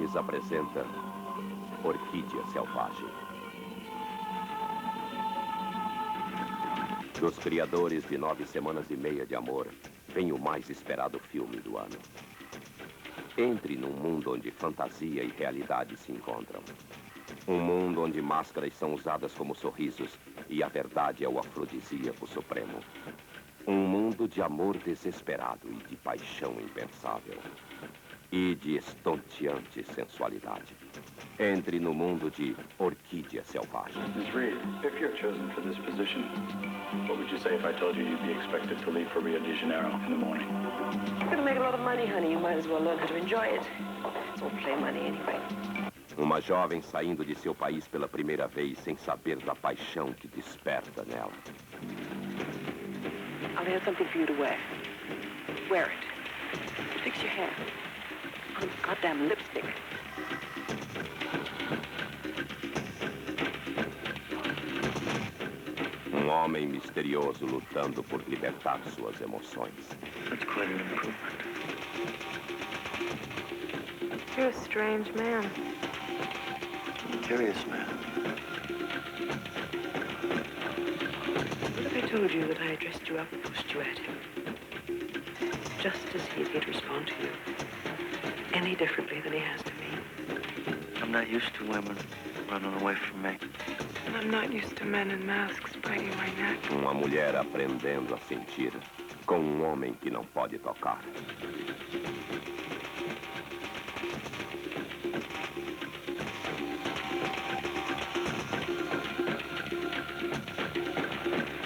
Cúmplices apresenta Orquídea Selvagem. Dos criadores de 9 semanas e meia de Amor, vem o mais esperado filme do ano. Entre num mundo onde fantasia e realidade se encontram. Um mundo onde máscaras são usadas como sorrisos e a verdade é o afrodisíaco supremo. Um mundo de amor desesperado e de paixão impensável. E de estonteante sensualidade. Entre no mundo de Orquídea Selvagem. Miss Reed, if you're chosen for this position, what would you say if I told you you'd be expected to leave for Rio de Janeiro in the morning? You're gonna make a lot of money, honey. You might as well learn how to enjoy it. It's all play money anyway. Uma jovem saindo de seu país pela primeira vez sem saber da paixão que desperta nela. I'll have something for you to wear. Wear it. Fix your hair. Put on goddamn lipstick. Um homem misterioso lutando por libertar suas emoções. That's quite an improvement. You're a strange man. Curious man. What if I told you that I had dressed you up and pushed you at him? Just to see if he'd respond to you any differently than he has to me. I'm not used to women running away from me. And I'm not used to men in masks biting my neck. Uma mulher aprendendo a sentir com um homem que não pode tocar.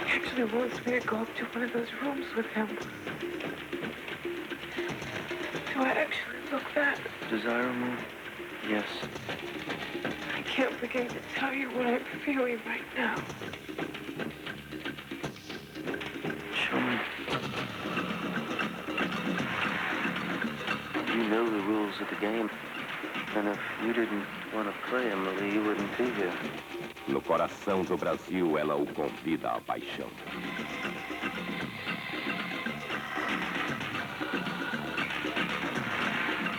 He actually wants me to go up to one of those rooms with him. Do I actually look that? Desirable? Yes. I can't begin to tell you what I'm feeling right now. Show me. You know the rules of the game. And if you didn't want to play them, you wouldn't be here. No coração do Brasil, ela o convida à paixão.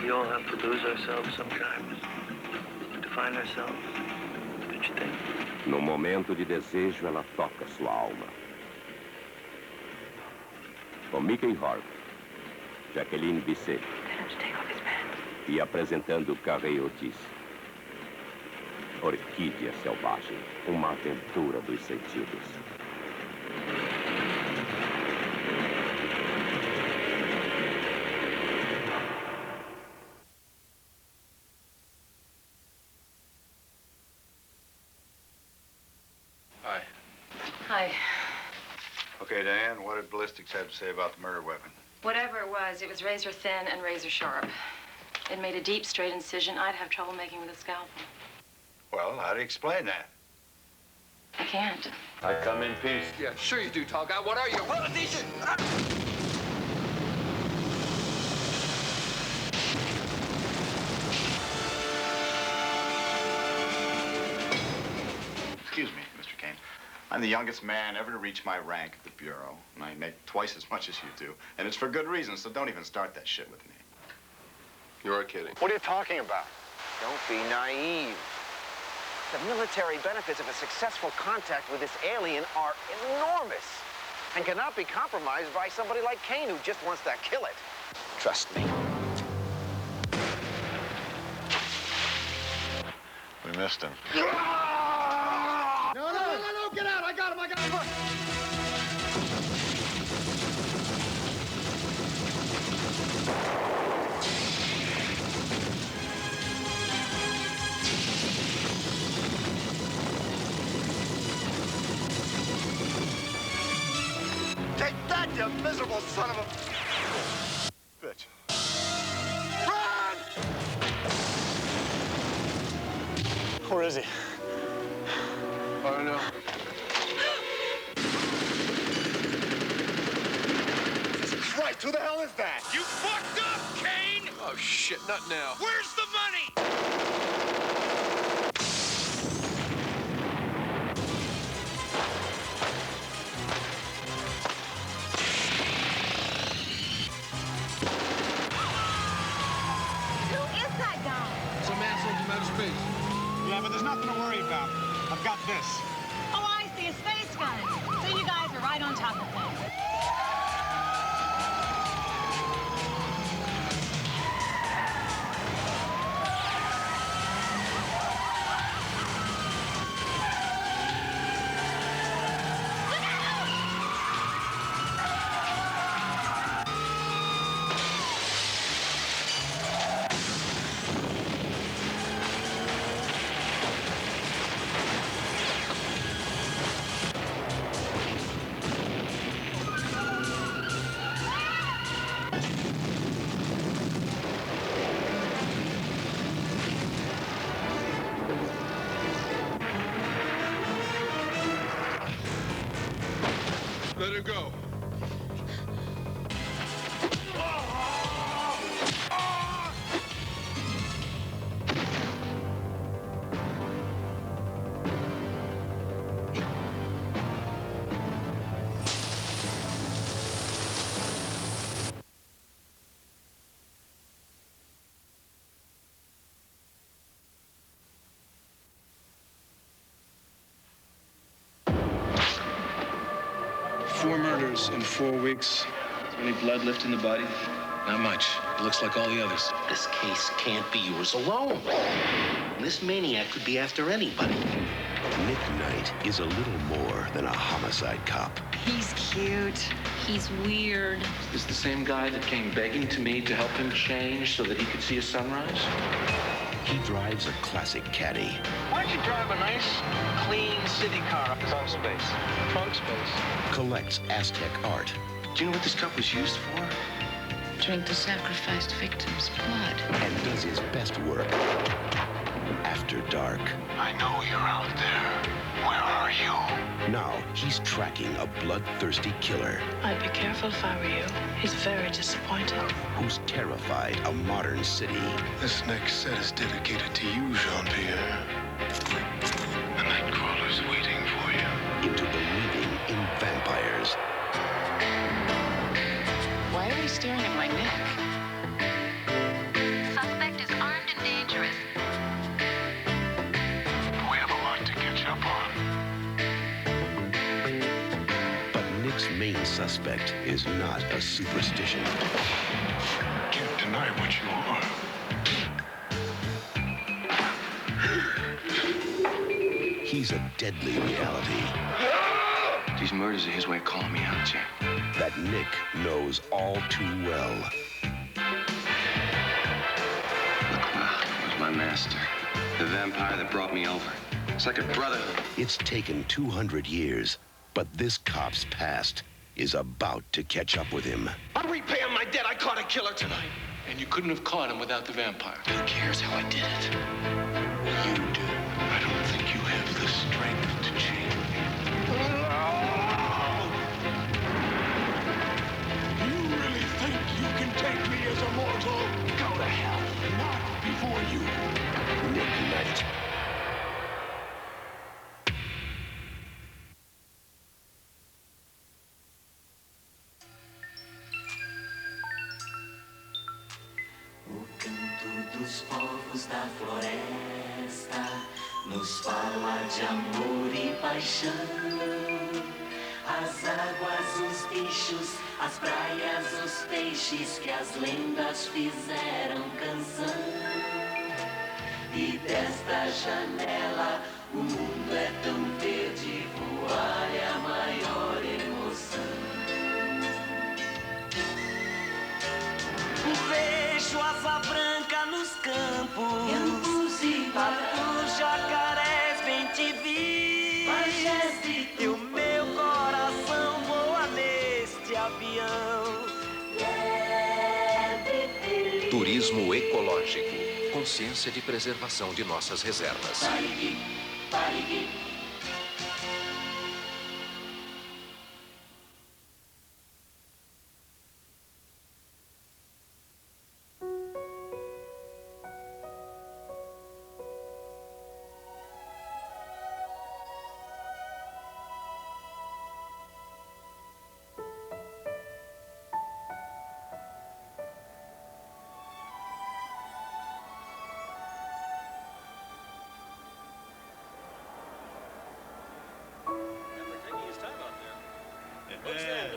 We all have to lose ourselves sometimes. To find ourselves. Don't you think? No momento de desejo, ela toca sua alma. Com Mickey Hart, Jacqueline Bisset Tell him to take off his pants. e apresentando Carré Otis. Orquídea Selvagem, uma aventura dos sentidos. Hi. Hi. Okay, Diane, what did ballistics have to say about the murder weapon? Whatever it was razor thin and razor sharp. It made a deep, straight incision I'd have trouble making with a scalpel. Well, how do you explain that? I can't. I come in peace. Yeah, sure you do, tall guy. What are you, a politician? Excuse me, Mr. Kane. I'm the youngest man ever to reach my rank at the Bureau, and I make twice as much as you do. And it's for good reason, so don't even start that shit with me. You're kidding. What are you talking about? Don't be naive. The military benefits of a successful contact with this alien are enormous and cannot be compromised by somebody like Kane who just wants to kill it. Trust me. We missed him. No, get out! I got him! Take that, you miserable son of a bitch. Run! Where is he? I don't know. Jesus Christ, who the hell is that? You fucked up, Kane! Oh, shit, not now. Where's the money? Who is that guy? Some space. Yeah, but there's nothing to worry about. I've got this. Oh, I see, a space gun. So you guys are right on top of things. Let her go. Four murders in 4 weeks. Is there any blood left in the body? Not much. It looks like all the others. This case can't be yours alone. This maniac could be after anybody. Nick Knight is a little more than a homicide cop. He's cute. He's weird. Is this the same guy that came begging to me to help him change so that he could see a sunrise? He drives a classic caddy. Why don't you drive a nice, clean city car? Trunk space. Trunk space. Collects Aztec art. Do you know what this cup was used for? Drink the sacrificed victim's blood. And does his best work after dark. I know you're out there. Where are you? Now he's tracking a bloodthirsty killer I'd be careful if I were you. He's very disappointed. who's terrified a modern city. This next set is dedicated to you, Jean-Pierre. The Nightcrawler's waiting for you. Into believing in vampires. Why are we staring at my neck? Suspect is armed and dangerous. We have a lot to catch up on. But Nick's main suspect is not a superstition. Can't deny what you are. He's a deadly reality These murders are his way of calling me out, Jack. that Nick knows all too well. Look, it was my master. The vampire that brought me over. It's like a brotherhood. It's taken 200 years, but this cop's past is about to catch up with him. I'm repaying my debt. I caught a killer tonight. And you couldn't have caught him without the vampire. Who cares how I did it? You do. I don't think you have the strength to change. You really think you can take me as a mortal? Go to hell. Not before you. Nick Knight. O canto dos povos da floresta nos fala de amor e paixão. As águas, os bichos, as praias, os peixes que as lendas fizeram canção. E desta janela o mundo é tão verde, voar é a maior emoção. Vejo asa branca nos campos e tatus, jacarés, bem te vi. E o meu coração voa neste avião. Turismo ecológico. Consciência de preservação de nossas reservas.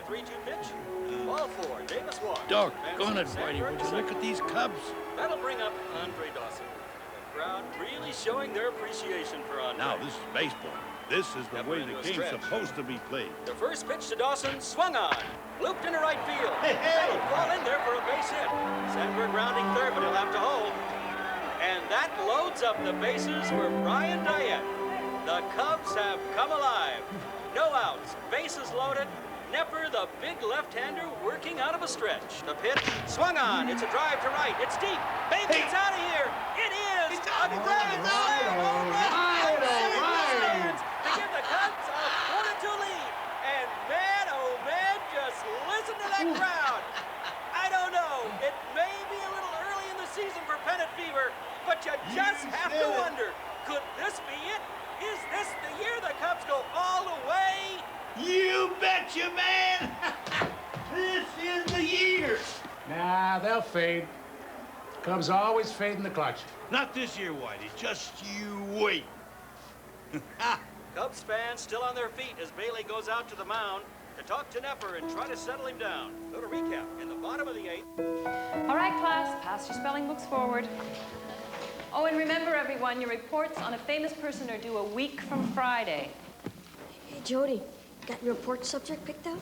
3-2 pitch. Ball 4, Davis walks. Doggone it, Whitey. Would you look at these Cubs? That'll bring up Andre Dawson. The crowd really showing their appreciation for Andre. Now, this is baseball. This is the way the game's supposed to be played. The first pitch to Dawson swung on. Looped into right field. That'll fall in there for a base hit. Sandberg rounding third, but he'll have to hold. And that loads up the bases for Brian Diet. The Cubs have come alive. No outs, bases loaded. Nepper, the big left-hander, working out of a stretch. The pitch swung on. It's a drive to right. It's deep. Baby, it's out of here. It is a grand slam home run. To give the Cubs a 4-2 lead. And man, oh man, just listen to that crowd. I don't know. It may be a little early in the season for pennant fever, but you just have to wonder, could this be it? Is this the year the Cubs go all the way? You betcha, man! This is the year! Nah, they'll fade. Cubs always fade in the clutch. Not this year, Whitey. Just you wait. Cubs fans still on their feet as Bailey goes out to the mound to talk to Nepper and try to settle him down. So to recap, in the bottom of the 8th. All right, class, pass your spelling books forward. Oh, and remember, everyone, your reports on a famous person are due a week from Friday. Hey, Jody, got your report subject picked out?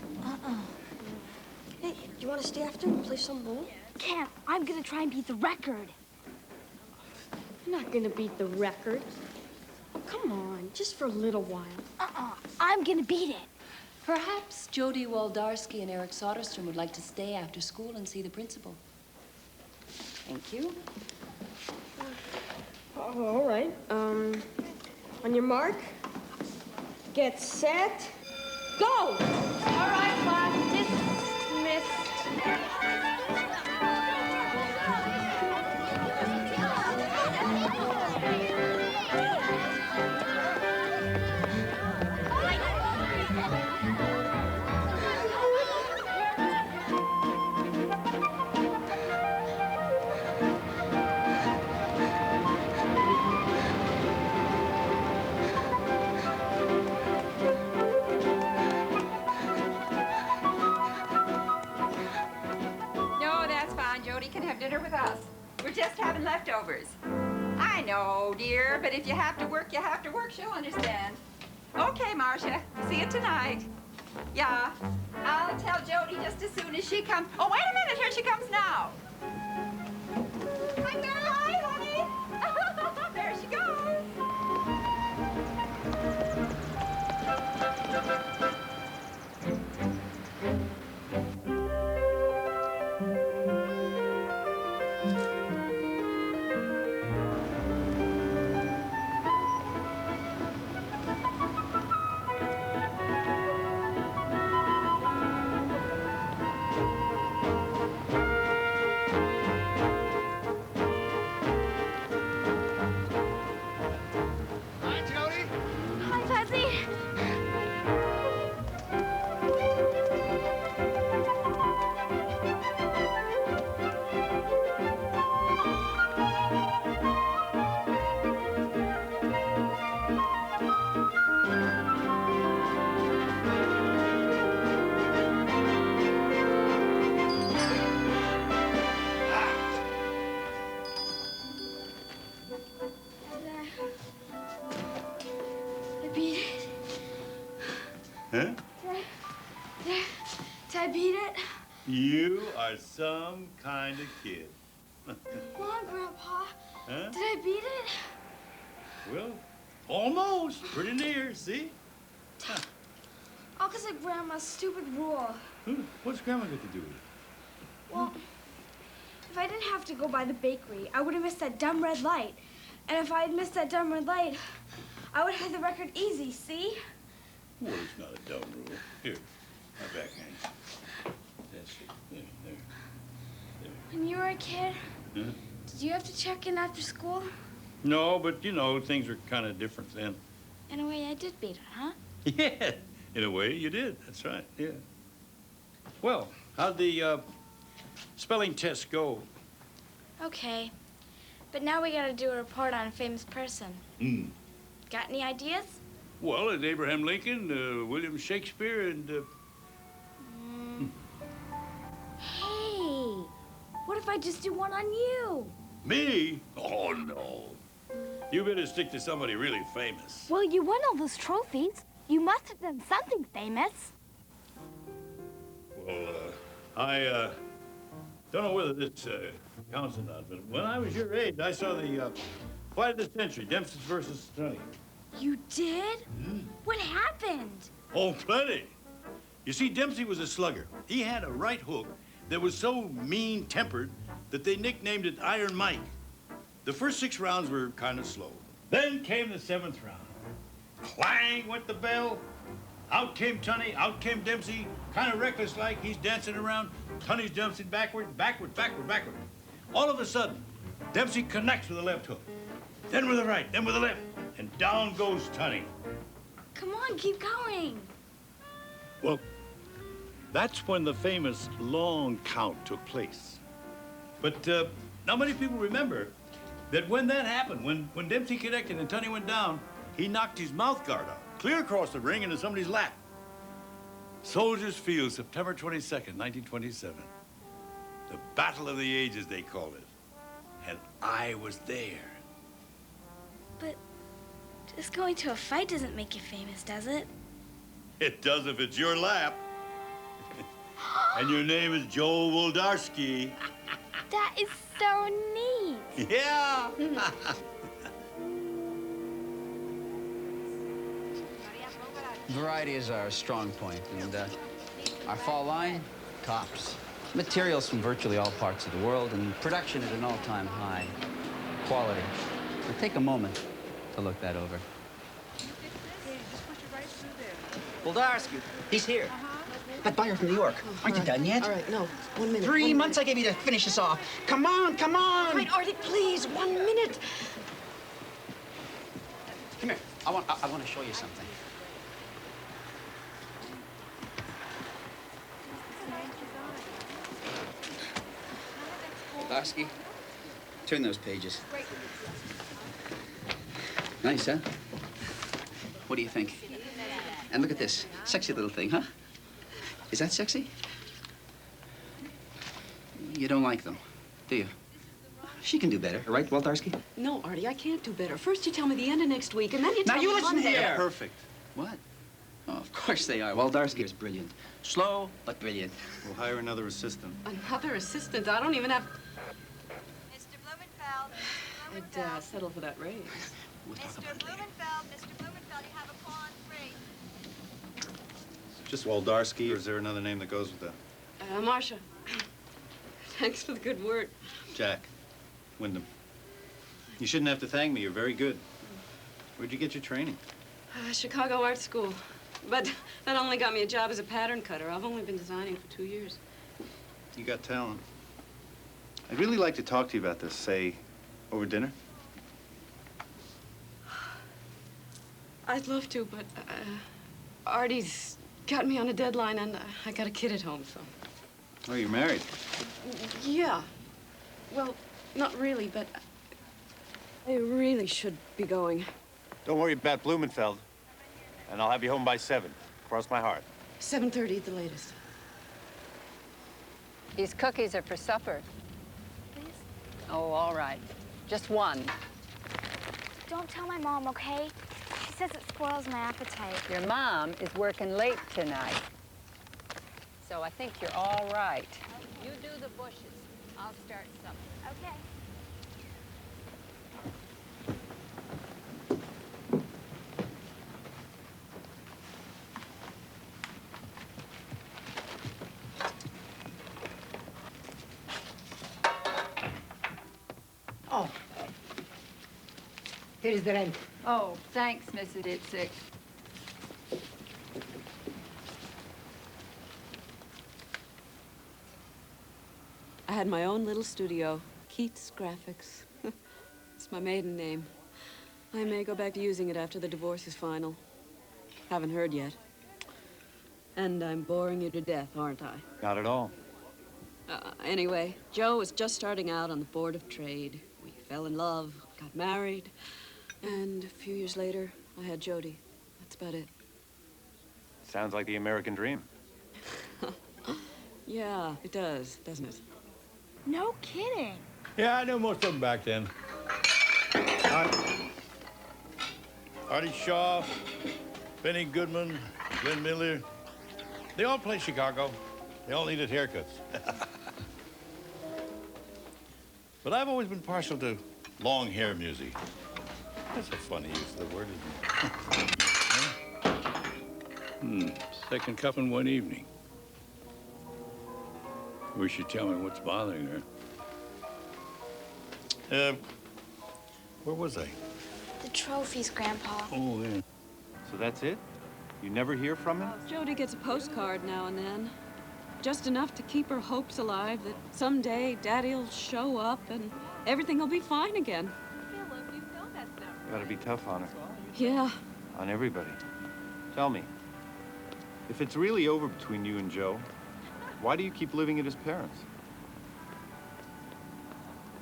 Hey, do you want to stay after and play some ball? Can't. I'm gonna try and beat the record. You're not gonna beat the record. Oh, come on, just for a little while. I'm gonna beat it. Perhaps Jody Waldarski and Eric Soderstrom would like to stay after school and see the principal. Thank you. Oh, all right. On your mark, get set, go! All right, class, dismissed. Dinner with us. We're just having leftovers. I know, dear, but if you have to work, you have to work. She'll understand. Okay, Marcia. See you tonight. Yeah. I'll tell Jody just as soon as she comes. Oh, wait a minute. Here she comes now. Hi, girl. Hi, honey. There she goes. Huh? Did I beat it? You are some kind of kid. Come on, Grandpa. Huh? Did I beat it? Well, almost. Pretty near, see? Huh. All because of Grandma's stupid rule. What's Grandma got to do with it? Well, if I didn't have to go by the bakery, I would have missed that dumb red light. And if I had missed that dumb red light, I would have had the record easy, see? Well, it's not a dumb rule. Here, my backhand. That's it. There. When you were a kid, Huh? did you have to check in after school? No, but, you know, things were kind of different then. In a way, I did beat it, huh? Yeah, in a way, you did. That's right, yeah. Well, how'd the spelling test go? Okay. But now we gotta do a report on a famous person. Got any ideas? Well, it's Abraham Lincoln, William Shakespeare, and... if I just do one on you? Me? Oh, no. You better stick to somebody really famous. Well, you won all those trophies. You must have done something famous. Well, I don't know whether this counts or not, but when I was your age, I saw the fight of the century, Dempsey versus Tunney. You did? What happened? Oh, plenty. You see, Dempsey was a slugger. He had a right hook that was so mean-tempered that they nicknamed it Iron Mike. The first 6 rounds were kind of slow. Then came the 7th round. Clang went the bell. Out came Tunney, out came Dempsey, kind of reckless-like. He's dancing around. Tunney's dancing backward, backward, backward, backward. All of a sudden, Dempsey connects with the left hook. Then with the right, then with the left. And down goes Tunney. Come on, keep going. Well, that's when the famous long count took place. But not many people remember that when that happened, when Dempsey connected and Tunney went down, he knocked his mouth guard out, clear across the ring into somebody's lap. Soldiers Field, September 22nd, 1927. The Battle of the Ages, they called it. And I was there. But just going to a fight doesn't make you famous, does it? It does if it's your lap. And your name is Joe Woldarski. That is so neat. Yeah. Variety is our strong point, and our fall line, tops. Materials from virtually all parts of the world, and production at an all-time high. Quality. Now take a moment to look that over. Woldarski, he's here. That buyer from New York. Aren't you done yet? All right, no. 1 minute. 3 months I gave you to finish this off. Come on, come on. All right, Artie, please, 1 minute. Come here. I want to show you something. Woldarski, turn those pages. Nice, huh? What do you think? And look at this. Sexy little thing, huh? Is that sexy? You don't like them, do you? She can do better, right, Woldarski? No, Artie, I can't do better. First you tell me the end of next week, and then you tell me listen Monday. here. They're perfect. What? Oh, of course they are. Woldarski is brilliant. Slow, but brilliant. We'll hire another assistant. Another assistant? I don't even have... Mr. Blumenfeld, I'd settle for that raise. We'll talk Mr. about it later. Mr. Blumenfeld, you have a pawn free. Just Woldarski, or is there another name that goes with that? Marcia. Thanks for the good word. Jack. Wyndham. You shouldn't have to thank me. You're very good. Where'd you get your training? Chicago Art School. But that only got me a job as a pattern cutter. I've only been designing for 2 years. You got talent. I'd really like to talk to you about this, say, over dinner. I'd love to, but Artie's got me on a deadline, and I got a kid at home, so... Oh, you're married? Yeah. Well, not really, but I really should be going. Don't worry about Blumenfeld. And I'll have you home by 7. Cross my heart. 7:30 at the latest. These cookies are for supper. Please? Oh, all right. Just one. Don't tell my mom, okay? She says it spoils my appetite. Your mom is working late tonight. So I think you're all right. You do the bushes. I'll start supper. Okay. Oh. Here is the rent. Oh, thanks, Mrs. Itzik. I had my own little studio, Keats Graphics. It's my maiden name. I may go back to using it after the divorce is final. Haven't heard yet. And I'm boring you to death, aren't I? Not at all. Anyway, Joe was just starting out on the Board of Trade. We fell in love, got married, and a few years later, I had Jody. That's about it. Sounds like the American dream. Yeah, it does, doesn't it? No kidding. Yeah, I knew most of them back then. Artie Shaw, Benny Goodman, Glenn Miller. They all played Chicago. They all needed haircuts. But I've always been partial to long hair music. That's a funny use of the word, isn't it? Second cup in one evening. Wish you'd tell me what's bothering her. Where was I? The trophies, Grandpa. Oh, yeah. So that's it? You never hear from him? Jody gets a postcard now and then. Just enough to keep her hopes alive that someday Daddy'll show up and everything will be fine again. Gotta be tough on her. Yeah. On everybody. Tell me, if it's really over between you and Joe, why do you keep living at his parents'?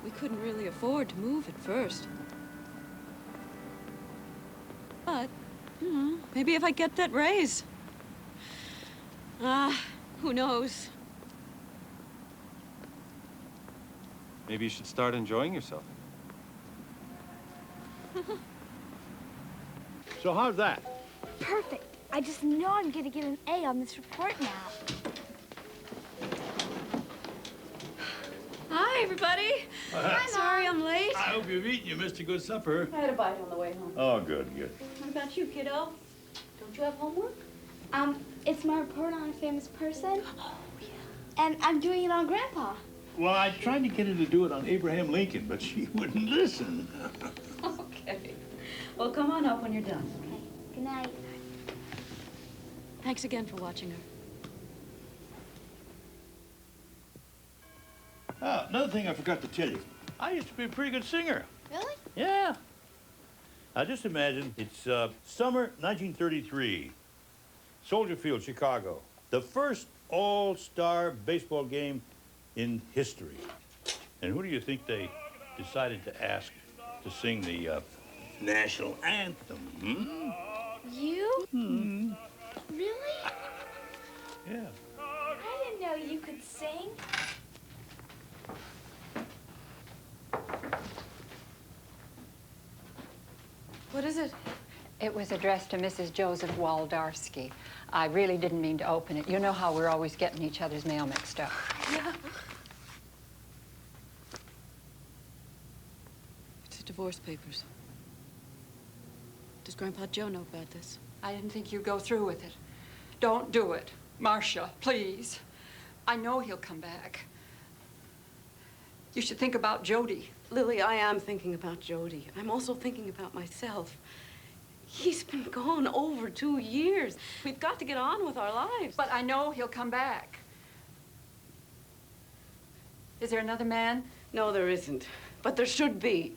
We couldn't really afford to move at first. But, maybe if I get that raise. Who knows? Maybe you should start enjoying yourself. So how's that? Perfect. I just know I'm gonna get an A on this report now. Hi, everybody. Hi, Sorry I'm late. I hope you've eaten. You missed a good supper. I had a bite on the way home. Oh, good, good. What about you, kiddo? Don't you have homework? It's my report on a famous person. Oh, yeah. And I'm doing it on Grandpa. Well, I tried to get her to do it on Abraham Lincoln, but she wouldn't listen. Okay. Well, come on up when you're done. Okay. Good night. Thanks again for watching her. Another thing I forgot to tell you. I used to be a pretty good singer. Really? Yeah. Now, just imagine it's summer 1933. Soldier Field, Chicago. The first all-star baseball game in history. And who do you think they decided to ask to sing the national anthem? You? Hmm. Really? Yeah. I didn't know you could sing. What is it? It was addressed to Mrs. Joseph Waldarsky. I really didn't mean to open it. You know how we're always getting each other's mail mixed up. Yeah. It's divorce papers. Does Grandpa Joe know about this? I didn't think you'd go through with it. Don't do it. Marcia, please. I know he'll come back. You should think about Jody. Lily, I am thinking about Jody. I'm also thinking about myself. He's been gone over 2 years. We've got to get on with our lives. But I know he'll come back. Is there another man? No, there isn't. But there should be.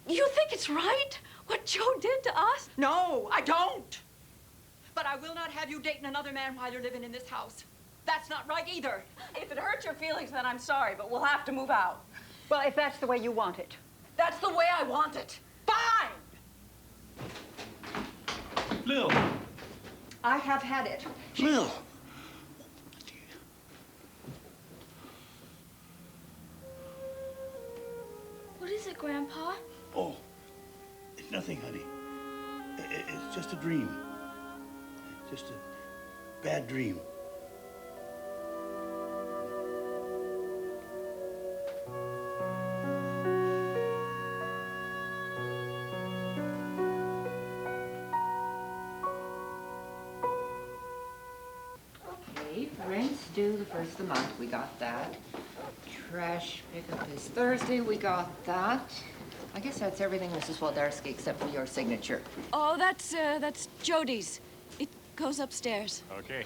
You think it's right, what Joe did to us? No, I don't. But I will not have you dating another man while you're living in this house. That's not right either. If it hurts your feelings, then I'm sorry, but we'll have to move out. Well, if that's the way you want it. That's the way I want it. Fine! Lil. I have had it. Lil. What is it, Grandpa? Oh, it's nothing, honey. It's just a dream. Just a bad dream. Okay, rent's due the first of the month. We got that. Trash pickup is Thursday. We got that. I guess that's everything, Mrs. Waldarsky, except for your signature. Oh, that's Jody's. It goes upstairs. Okay.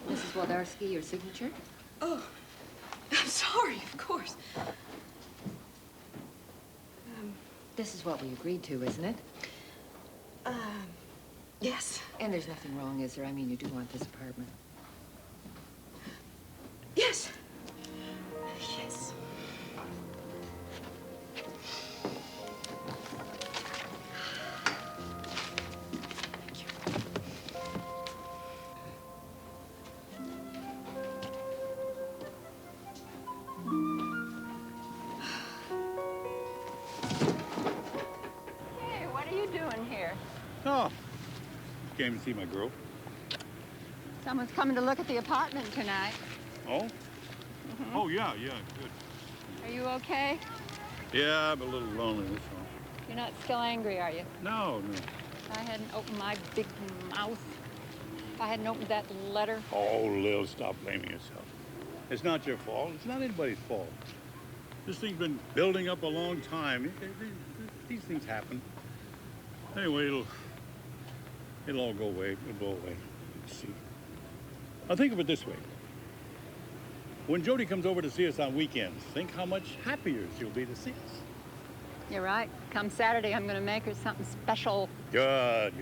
Mrs. Waldarsky, your signature? Oh, I'm sorry, of course. This is what we agreed to, isn't it? Yes. And there's nothing wrong, is there? I mean, you do want this apartment. Yes. Yes. here? Oh, came to see my girl. Someone's coming to look at the apartment tonight. Oh? Oh, yeah, good. Are you okay? Yeah, I'm a little lonely, that's all. You're not still angry, are you? No. If I hadn't opened my big mouth, if I hadn't opened that letter. Oh, Lil, stop blaming yourself. It's not your fault. It's not anybody's fault. This thing's been building up a long time. These things happen. Anyway, it'll all go away. It'll go away. Let's see. Now think of it this way. When Jody comes over to see us on weekends, think how much happier she'll be to see us. You're right. Come Saturday, I'm going to make her something special. Good.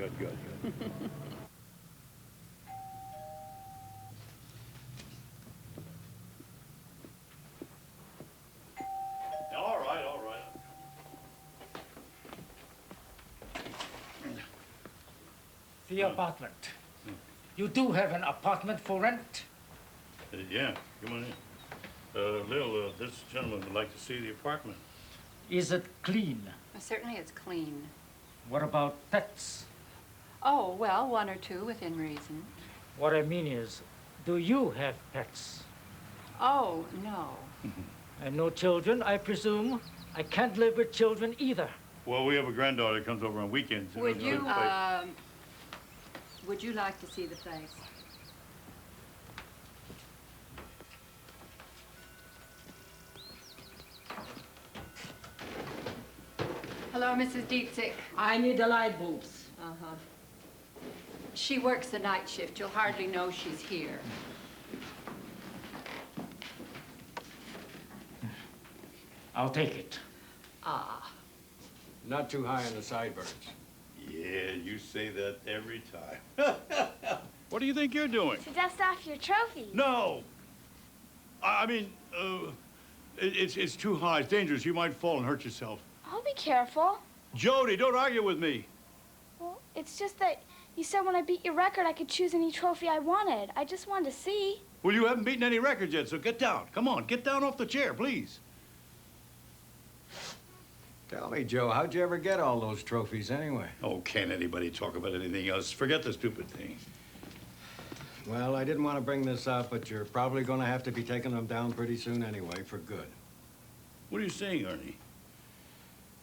All right. The apartment. You do have an apartment for rent? Yeah, come on in. Lil, this gentleman would like to see the apartment. Is it clean? Certainly it's clean. What about pets? Oh, well, one or two within reason. What I mean is, do you have pets? Oh, no. And no children, I presume? I can't live with children either. Well, we have a granddaughter that comes over on weekends. Would you like to see the place? Hello, Mrs. Dietzig. I need the light bulbs. Uh-huh. She works the night shift. You'll hardly know she's here. I'll take it. Ah. Not too high on the sideburns. Yeah, you say that every time. What do you think you're doing? To dust off your trophy. No! I mean, it's too high. It's dangerous. You might fall and hurt yourself. I'll be careful. Jody, don't argue with me. Well, it's just that you said when I beat your record, I could choose any trophy I wanted. I just wanted to see. Well, you haven't beaten any records yet, so get down. Come on, get down off the chair, please. Tell me, Joe, how'd you ever get all those trophies anyway? Oh, can't anybody talk about anything else? Forget the stupid thing. Well, I didn't want to bring this up, but you're probably going to have to be taking them down pretty soon anyway, for good. What are you saying, Ernie?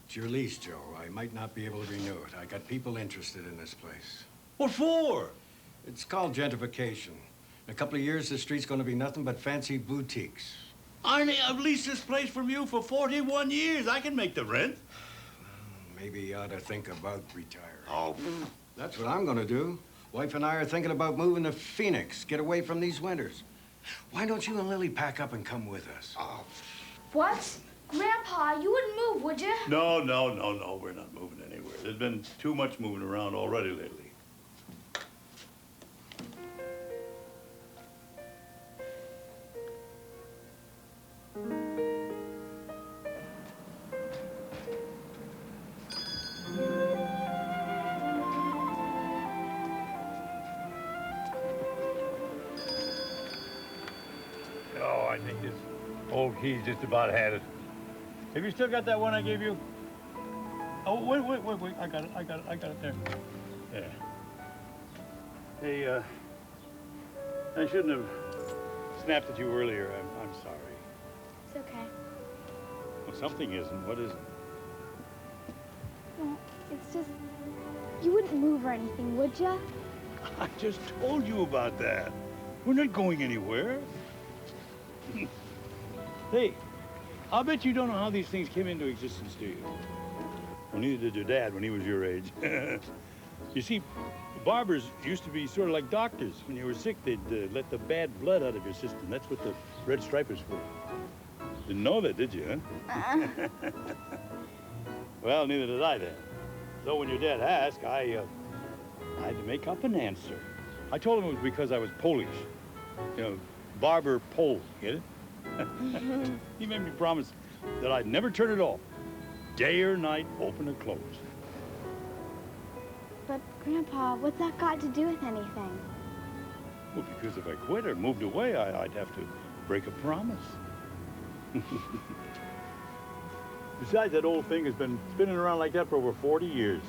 It's your lease, Joe. I might not be able to renew it. I got people interested in this place. What for? It's called gentrification. In a couple of years, the street's going to be nothing but fancy boutiques. Arnie, I've leased this place from you for 41 years. I can make the rent. Maybe you ought to think about retiring. Oh. That's what I'm going to do. Wife and I are thinking about moving to Phoenix, get away from these winters. Why don't you and Lily pack up and come with us? Oh. What? Grandpa, you wouldn't move, would you? No. We're not moving anywhere. There's been too much moving around already lately. Oh, I think this old key's just about had it. Have you still got that one I gave you? Oh, wait. I got it there. Yeah. Hey, I shouldn't have snapped at you earlier. I'm sorry. It's okay. Well, something isn't. What is it? Well, it's just, you wouldn't move or anything, would you? I just told you about that. We're not going anywhere. Hey, I'll bet you don't know how these things came into existence, do you? Well, neither did your dad when he was your age. You see, barbers used to be sort of like doctors. When you were sick, they'd let the bad blood out of your system. That's what the red stripe is for. Didn't know that, did you, huh? Well, neither did I then. So when your dad asked, I had to make up an answer. I told him it was because I was Polish. You know, barber Pole, get it? He made me promise that I'd never turn it off. Day or night, open or close. But, Grandpa, what's that got to do with anything? Well, because if I quit or moved away, I'd have to break a promise. Besides, that old thing has been spinning around like that for over 40 years.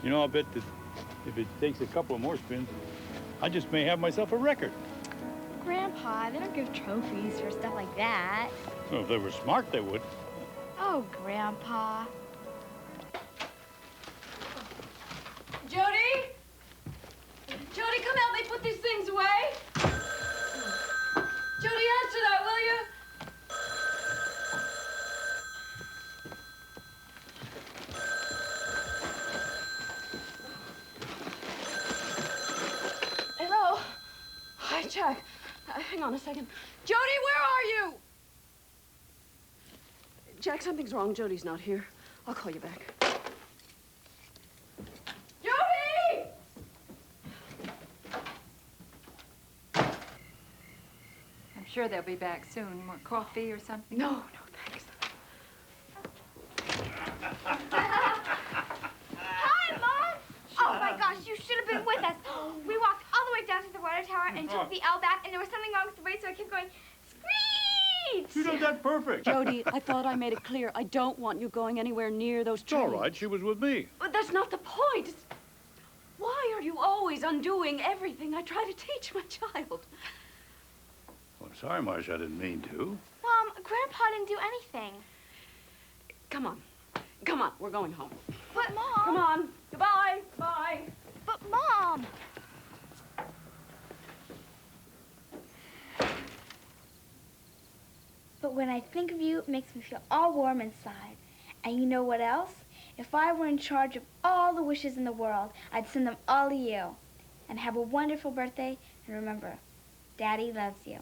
You know, I'll bet that if it takes a couple more spins, I just may have myself a record. Grandpa, they don't give trophies for stuff like that. Well, if they were smart, they would. Oh, Grandpa. Jody? Jody, come help me put these things away. Jody, answer that, will you? Hello? Hi, Jack. Hang on a second. Jody, where are you? Jack, something's wrong. Jody's not here. I'll call you back. Jody! I'm sure they'll be back soon. More coffee or something? No, thanks. Hi, Mom! Oh, my gosh, you should have been with us. We walked all the way down to the water tower and took the L back, and there was something wrong with the race, so I kept going, screech! You did that perfect. Jody, I thought I made it clear. I don't want you going anywhere near those trees. It's all right. She was with me. But that's not the point. Why are you always undoing everything I try to teach my child? Well, I'm sorry, Marcia. I didn't mean to. Mom, Grandpa didn't do anything. Come on. Come on. We're going home. But, Mom... Come on. Goodbye. Bye. But, Mom... But when I think of you, it makes me feel all warm inside. And you know what else? If I were in charge of all the wishes in the world, I'd send them all to you. And have a wonderful birthday. And remember, Daddy loves you.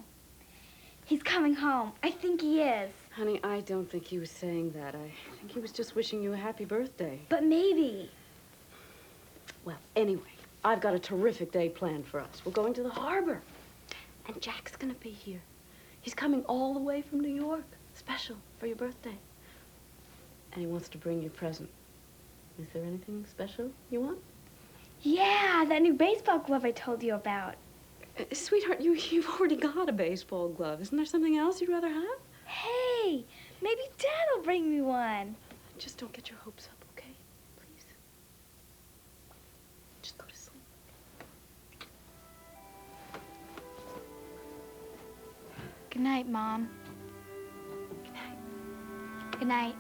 He's coming home. I think he is. Honey, I don't think he was saying that. I think he was just wishing you a happy birthday. But maybe. Well, anyway, I've got a terrific day planned for us. We're going to the harbor. And Jack's gonna be here. He's coming all the way from New York, special for your birthday. And he wants to bring you a present. Is there anything special you want? Yeah, that new baseball glove I told you about. Sweetheart, you've already got a baseball glove. Isn't there something else you'd rather have? Hey, maybe Dad will bring me one. Just don't get your hopes up, okay? Please. Just go to sleep. Good night, Mom. Good night. Good night.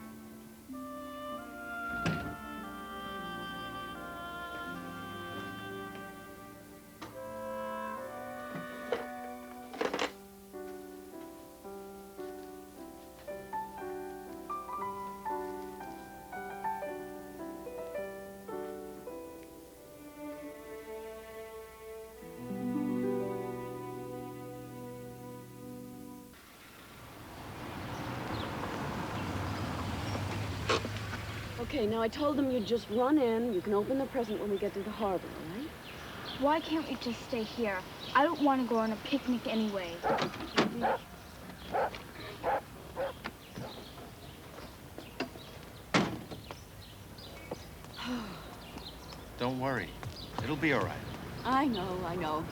Okay, now I told them you'd just run in. You can open the present when we get to the harbor, all right? Why can't we just stay here? I don't want to go on a picnic anyway. Don't worry. It'll be all right. I know.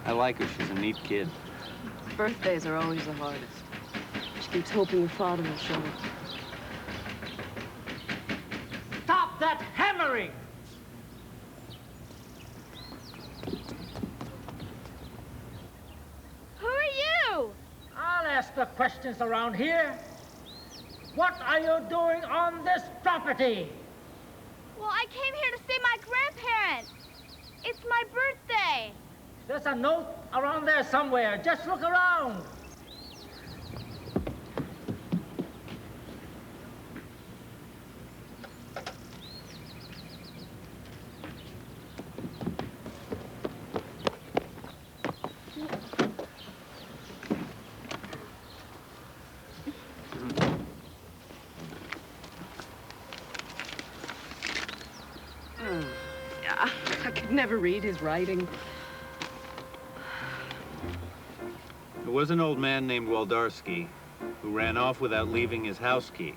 I like her. She's a neat kid. Birthdays are always the hardest. She keeps hoping your father will show up. Stop that hammering! Who are you? I'll ask the questions around here. What are you doing on this property? Well, I came here to see my grandparents. It's my birthday. There's a note around there somewhere. Just look around. Yeah, I could never read his writing. There was an old man named Waldarski who ran off without leaving his house key.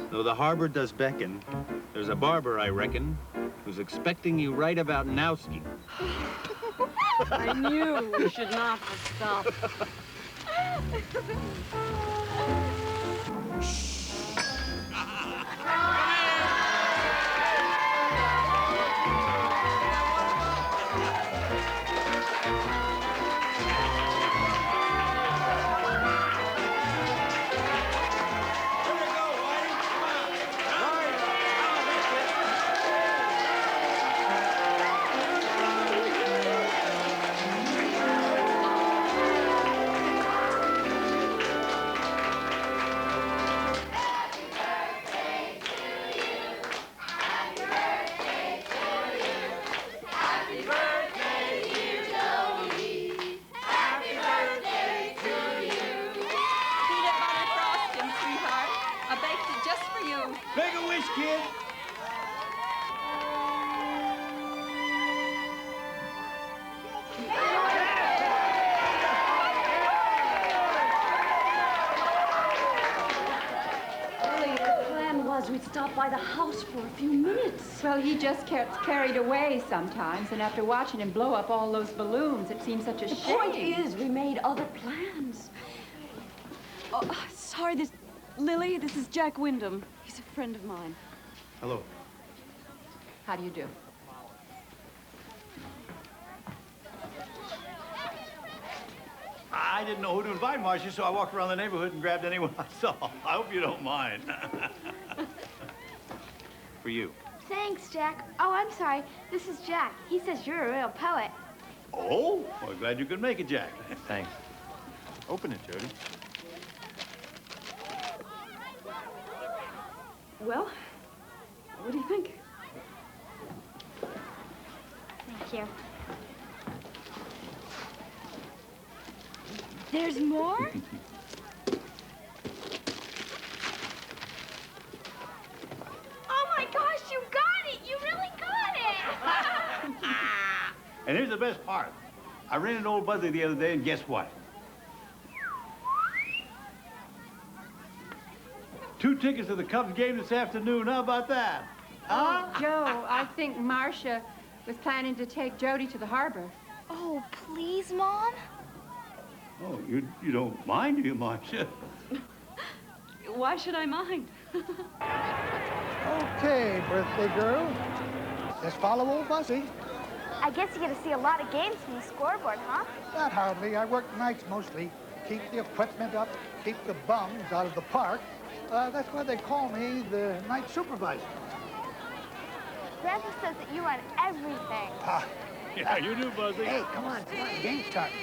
Though the harbor does beckon, there's a barber, I reckon, who's expecting you right about nowski. I knew we should not have stopped. by the house for a few minutes. Well, he just gets carried away sometimes, and after watching him blow up all those balloons, it seems such a shame. The point is, we made other plans. Oh, sorry, Lily, this is Jack Wyndham. He's a friend of mine. Hello. How do you do? I didn't know who to invite, Marcia, so I walked around the neighborhood and grabbed anyone I saw. I hope you don't mind. For you. Thanks, Jack. Oh, I'm sorry. This is Jack. He says you're a real poet. Oh? Well, glad you could make it, Jack. Thanks. Open it, Jody. Well, what do you think? Thank you. There's more? Oh my gosh, you got it! You really got it! And here's the best part. I ran into old Buzzy the other day, and guess what? 2 tickets to the Cubs game this afternoon. How about that? Huh? Oh, Joe, I think Marcia was planning to take Jody to the harbor. Oh, please, Mom? Oh, you don't mind, do you, Marcia? Why should I mind? Okay, birthday girl. Just follow old Buzzy. I guess you get to see a lot of games from the scoreboard, huh? Not hardly. I work nights mostly. Keep the equipment up, keep the bums out of the park. That's why they call me the night supervisor. Grandpa says that you run everything. Yeah, you do, Buzzy. Hey, come on. The game's starting.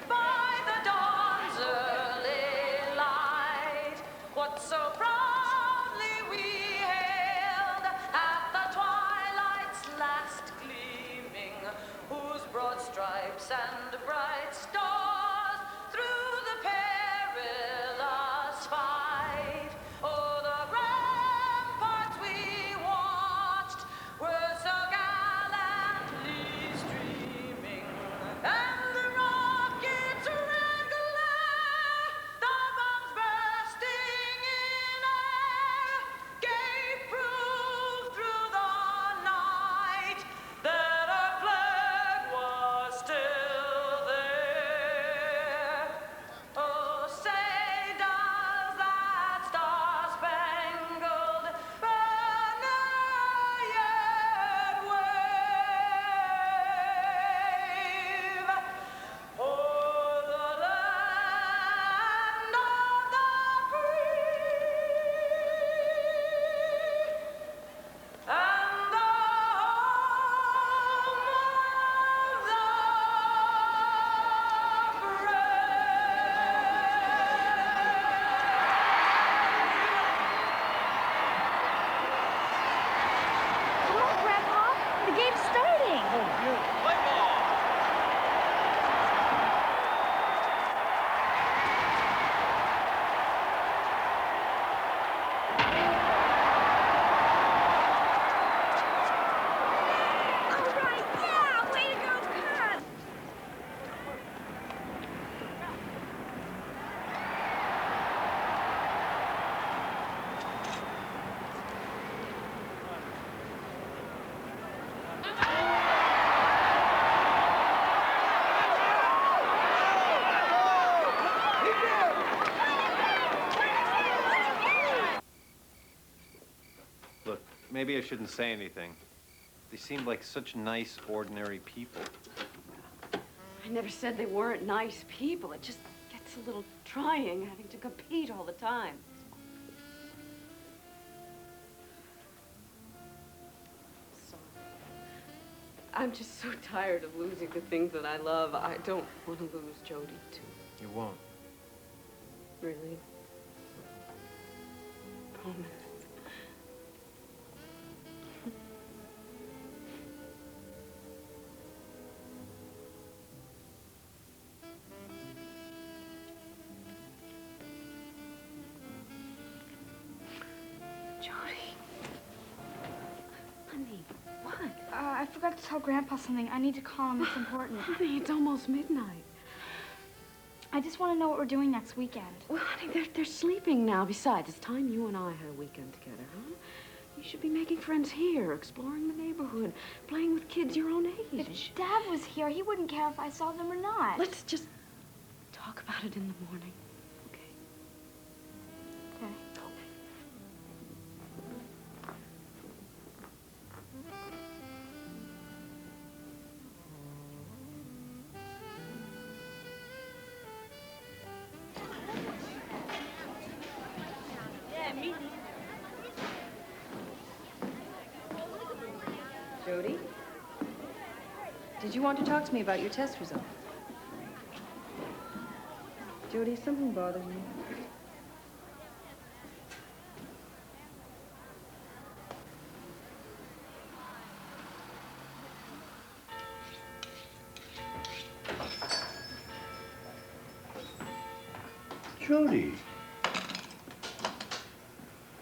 By the dawn's early light, what so proudly we hailed at the twilight's last gleaming, whose broad stripes and bright stars through the perilous fight, o'er the ramparts we watched, were so gallantly streaming, and the rockets' red glare, the bombs bursting in air, gave proof through the night that our flag was still there. Oh, say does that star-spangled banner yet wave o'er the land of the free and the home of the Come on, Grandpa. The game's starting. Play ball. All right, yeah! Way to go, Cubs! Look, maybe I shouldn't say anything. They seemed like such nice, ordinary people. I never said they weren't nice people. It just gets a little trying having to compete all the time. Sorry. I'm just so tired of losing the things that I love. I don't want to lose Jody, too. You won't. Really? Promise. Jody. Honey, what? I forgot to tell Grandpa something. I need to call him. It's important. Honey, it's almost midnight. I just want to know what we're doing next weekend. Well, honey, they're sleeping now. Besides, it's time you and I had a weekend together, huh? You should be making friends here, exploring the neighborhood, playing with kids your own age. If Dad was here, he wouldn't care if I saw them or not. Let's just talk about it in the morning, okay? Okay. Jody? Did you want to talk to me about your test result? Jody, something bothers me. Jody,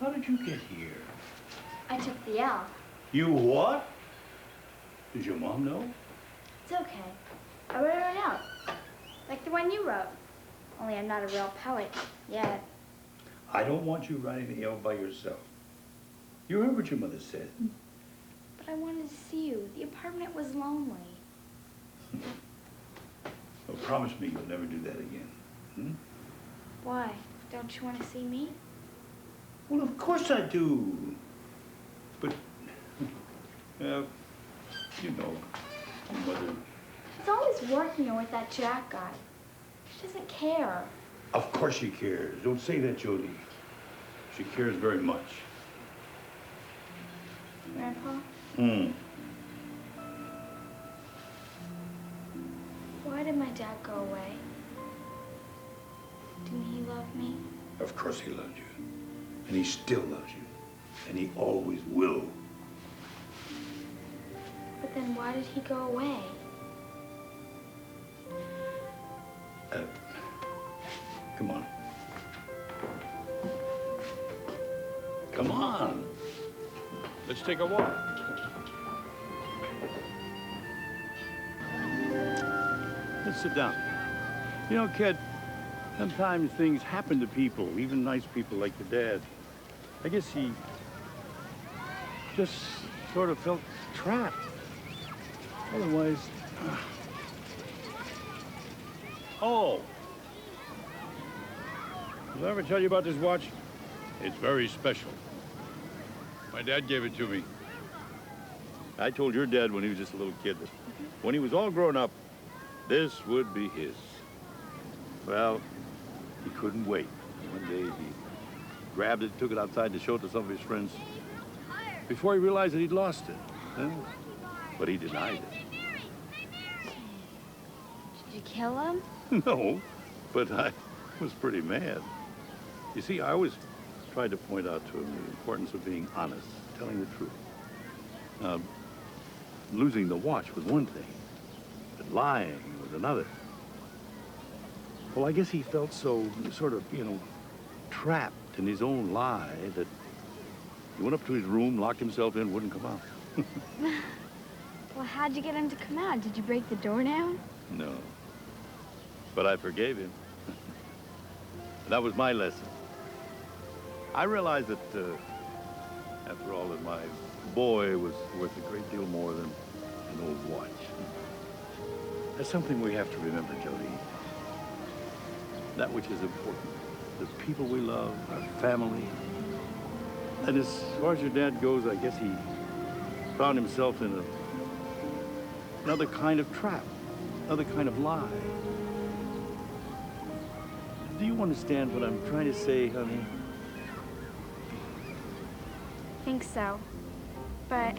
how did you get here? I took the L. You what? Did your mom know? It's okay. I wrote her a note. Like the one you wrote. Only I'm not a real poet yet. I don't want you writing the L by yourself. You heard what your mother said. But I wanted to see you. The apartment was lonely. Well, promise me you'll never do that again. Hmm? Why? Don't you want to see me? Well, of course I do. But, you know, your mother... It's always working with that Jack guy. She doesn't care. Of course she cares. Don't say that, Jody. She cares very much. Grandpa? Why did my dad go away? Didn't he love me? Of course he loved you. And he still loves you. And he always will. But then why did he go away? Come on. Come on. Let's take a walk. Let's sit down. You know, kid, sometimes things happen to people, even nice people like your dad. I guess he just sort of felt trapped. Otherwise... Oh! Did I ever tell you about this watch? It's very special. My dad gave it to me. I told your dad when he was just a little kid that when he was all grown up, this would be his. Well, he couldn't wait. One day he grabbed it, took it outside to show it to some of his friends before he realized that he'd lost it. Huh? But he denied it. Did you kill him? No, but I was pretty mad. You see, I always tried to point out to him the importance of being honest, telling the truth. Losing the watch was one thing, but lying was another. Well, I guess he felt so sort of, you know, trapped in his own lie that he went up to his room, locked himself in, wouldn't come out. Well, how'd you get him to come out? Did you break the door down? No, but I forgave him. That was my lesson. I realized that, after all, that my boy was worth a great deal more than an old watch. That's something we have to remember, Jody. That which is important. The people we love, our family. And as far as your dad goes, I guess he found himself in another kind of trap, another kind of lie. Do you understand what I'm trying to say, honey? I think so. But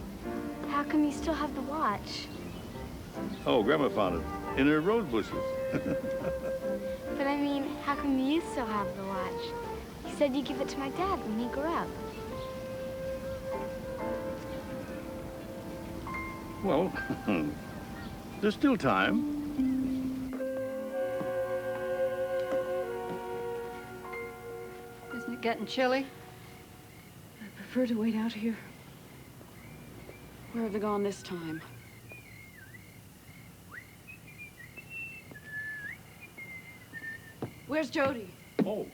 how come you still have the watch? Oh, Grandma found it in her rose bushes. But I mean, how come you still have the watch? You said you'd give it to my dad when he grew up. Well, there's still time. Isn't it getting chilly? I prefer to wait out here. Where have they gone this time? Where's Jody? Oh,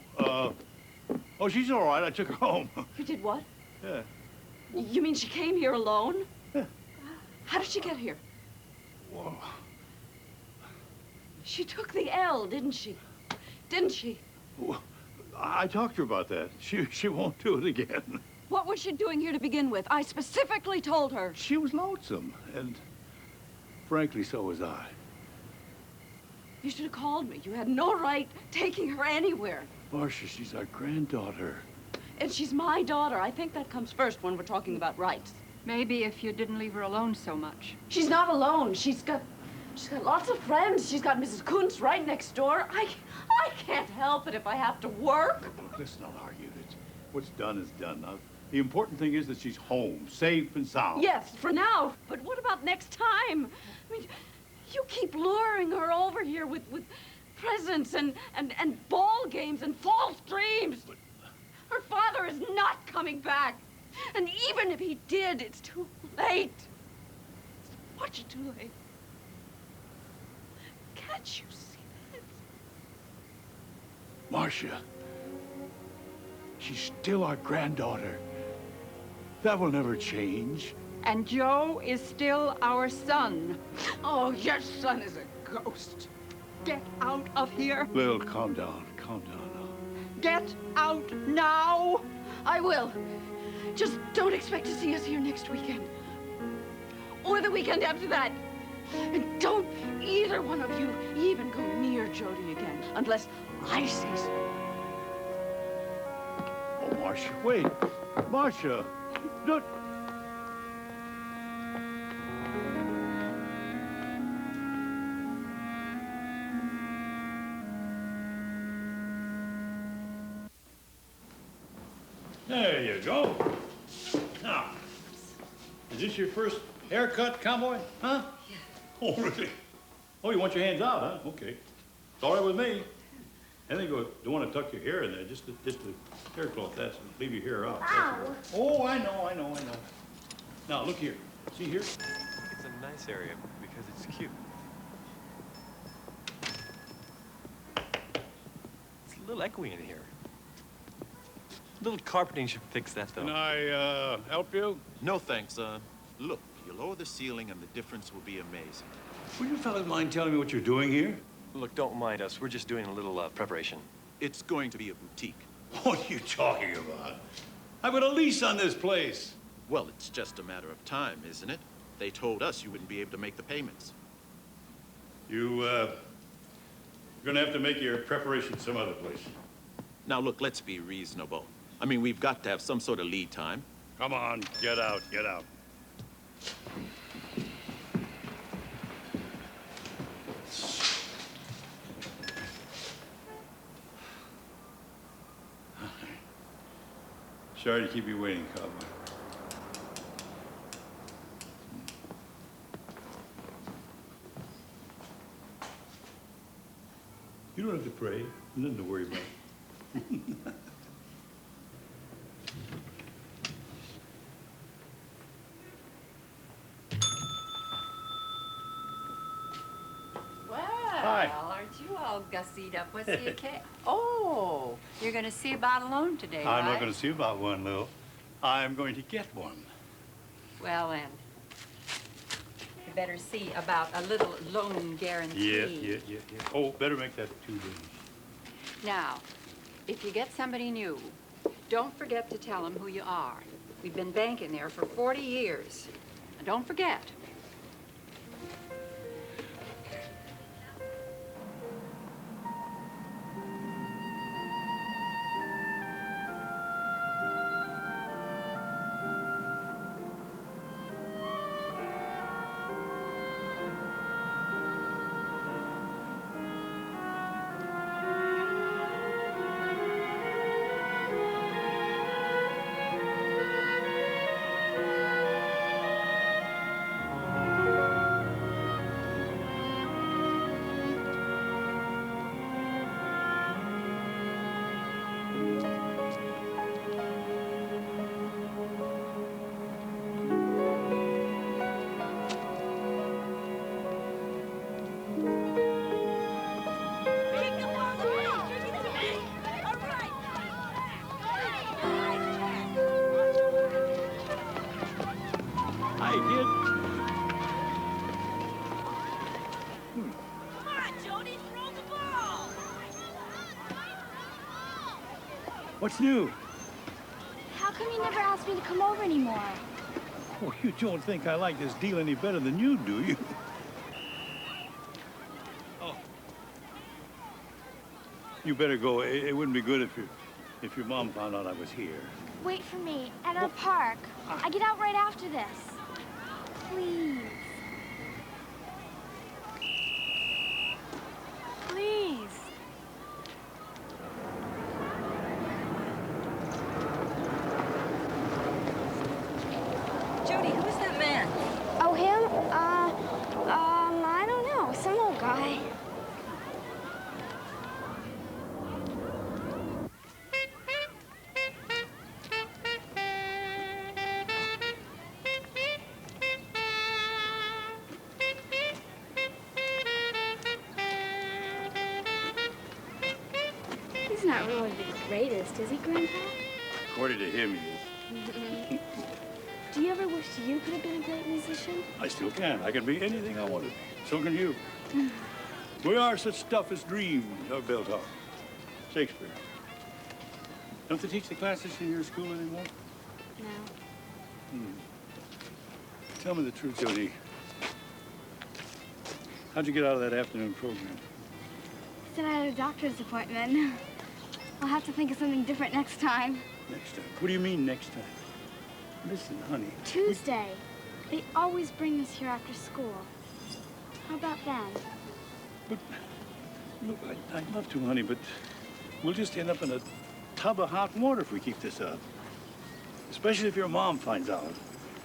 she's all right. I took her home. You did what? Yeah. You mean she came here alone? Yeah. How did she get here? Whoa. She took the L, didn't she? Didn't she? Well, I talked to her about that. She won't do it again. What was she doing here to begin with? I specifically told her. She was lonesome, and frankly, so was I. You should have called me. You had no right taking her anywhere. Marcia, she's our granddaughter. And she's my daughter. I think that comes first when we're talking about rights. Maybe if you didn't leave her alone so much. She's not alone. She's got lots of friends. She's got Mrs. Kuntz right next door. I can't help it if I have to work. Look, let's not argue this. What's done is done. Now, the important thing is that she's home, safe and sound. Yes, for now. But what about next time? I mean, you keep luring her over here with presents and ball games and false dreams. But her father is not coming back. And even if he did, it's too late. It's much too late. Can't you see that? Marcia, she's still our granddaughter. That will never change. And Joe is still our son. Oh, your son is a ghost. Get out of here. Lil, calm down. Calm down now. Get out now. I will. Just don't expect to see us here next weekend. Or the weekend after that. And don't either one of you even go near Jody again, unless I say so. Oh, Marcia, wait. Marcia, look. There you go. Now, is this your first haircut, cowboy? Huh? Yeah. Oh, really? Oh, you want your hands out, huh? Okay. It's all right with me. And then you don't want to tuck your hair in there, just the hair cloth. That's leave your hair out. Oh, I know. Now look here. See here? It's a nice area because it's cute. It's a little echoey in here. A little carpeting should fix that, though. Can I help you? No, thanks. Look, you lower the ceiling and the difference will be amazing. Would you fellas mind telling me what you're doing here? Look, don't mind us. We're just doing a little preparation. It's going to be a boutique. What are you talking about? I've got a lease on this place. Well, it's just a matter of time, isn't it? They told us you wouldn't be able to make the payments. You're gonna have to make your preparation some other place. Now, look, let's be reasonable. I mean, we've got to have some sort of lead time. Come on, get out. Sorry to keep you waiting, cowboy. You don't have to pray. Nothing to worry about. Well, aren't you all gussied up? What's the occasion? Oh, you're going to see about a loan today, I'm right? not going to see about one, Lil. I'm going to get one. Well, then, you better see about a little loan guarantee. Yeah. Oh, better make that 2 days. Now, if you get somebody new, don't forget to tell them who you are. We've been banking there for 40 years. And don't forget. Come on, Jody, throw the ball! What's new? How come you never asked me to come over anymore? Oh, you don't think I like this deal any better than you do, you? Oh. You better go. It wouldn't be good if your mom found out I was here. Wait for me at our park. I get out right after this. Please. Please. Jody, who's that man? Oh, him? I don't know. Some old guy. He's not really the greatest, is he, Grandpa? According to him, he is. Do you ever wish you could have been a great musician? I still can. I can be anything I want to be. So can you. We are such stuff as dreams are built on. Shakespeare. Don't they teach the classes in your school anymore? No. Tell me the truth, Jody. How'd you get out of that afternoon program? I said I had a doctor's appointment. I'll have to think of something different next time. Next time? What do you mean next time? Listen, honey. Tuesday. They always bring us here after school. How about then? But, look, I'd love to, honey, but we'll just end up in a tub of hot water if we keep this up. Especially if your mom finds out.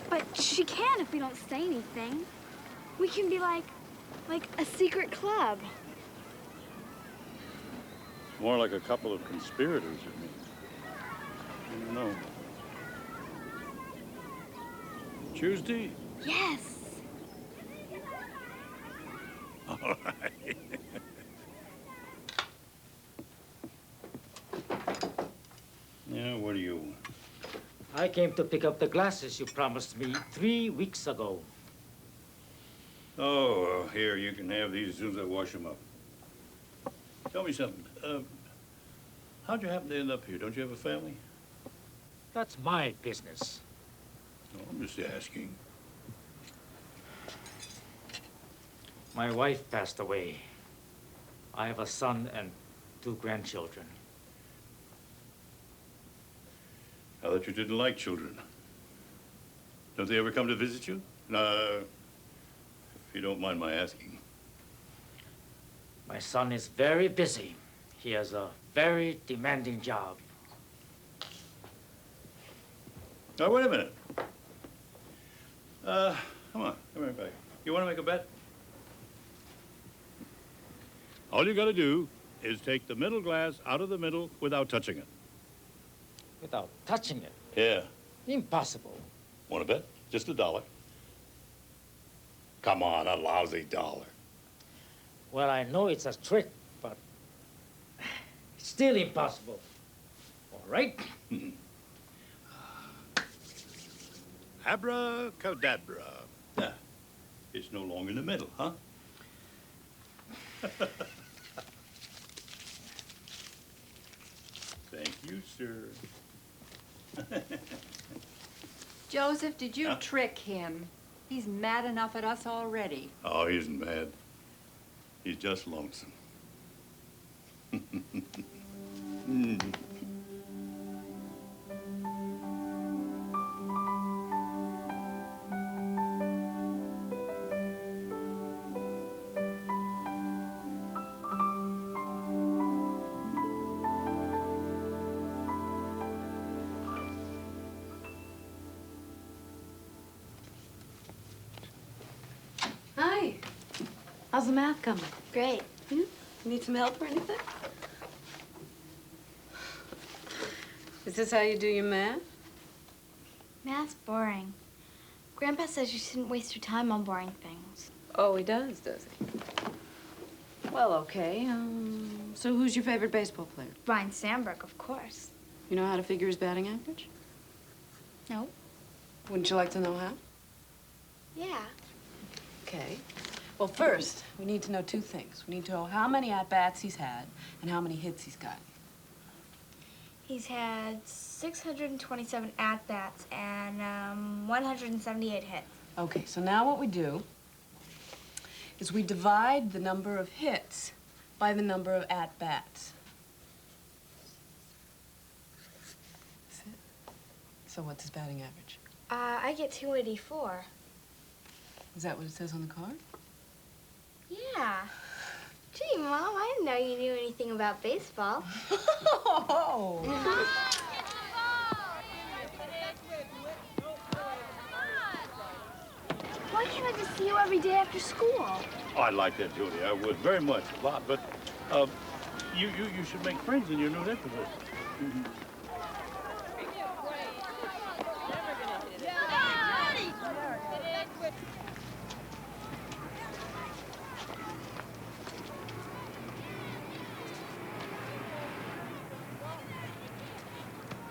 But she can if we don't say anything. We can be like a secret club. More like a couple of conspirators, you mean? I don't know. Tuesday? Yes. All right. Yeah, what do you want? I came to pick up the glasses you promised me 3 weeks ago. Oh, well, here, you can have these as soon as I wash them up. Tell me something. How'd you happen to end up here? Don't you have a family? That's my business. No, I'm just asking. My wife passed away. I have a son and 2 grandchildren. I thought you didn't like children. Don't they ever come to visit you? No, if you don't mind my asking. My son is very busy. He has a very demanding job. Now, wait a minute. Come on, come here back. You want to make a bet? All you got to do is take the middle glass out of the middle without touching it. Without touching it? Yeah. Impossible. Want to bet? Just $1. Come on, a lousy $1. Well, I know it's a trick, but it's still impossible. All right? Abracadabra. Ah, it's no longer in the middle, huh? Thank you, sir. Joseph, did you trick him? He's mad enough at us already. Oh, he isn't mad. He's just lonesome. Hi. How's the math coming? Great. Yeah? Need some help or anything? Is this how you do your math? Math's boring. Grandpa says you shouldn't waste your time on boring things. Oh, he does he? Well, okay. So who's your favorite baseball player? Ryan Sandberg, of course. You know how to figure his batting average? No. Wouldn't you like to know how? Okay. Well, first, we need to know two things. We need to know how many at-bats he's had and how many hits he's got. He's had 627 at-bats and 178 hits. Okay, so now what we do is we divide the number of hits by the number of at-bats. That's it. So what's his batting average? I get 284. Is that what it says on the card? Yeah. Gee, Mom, I didn't know you knew anything about baseball. Oh! Why can't I just see you every day after school? Oh, I'd like that, Jody. I would very much, a lot. But you should make friends in your new net position.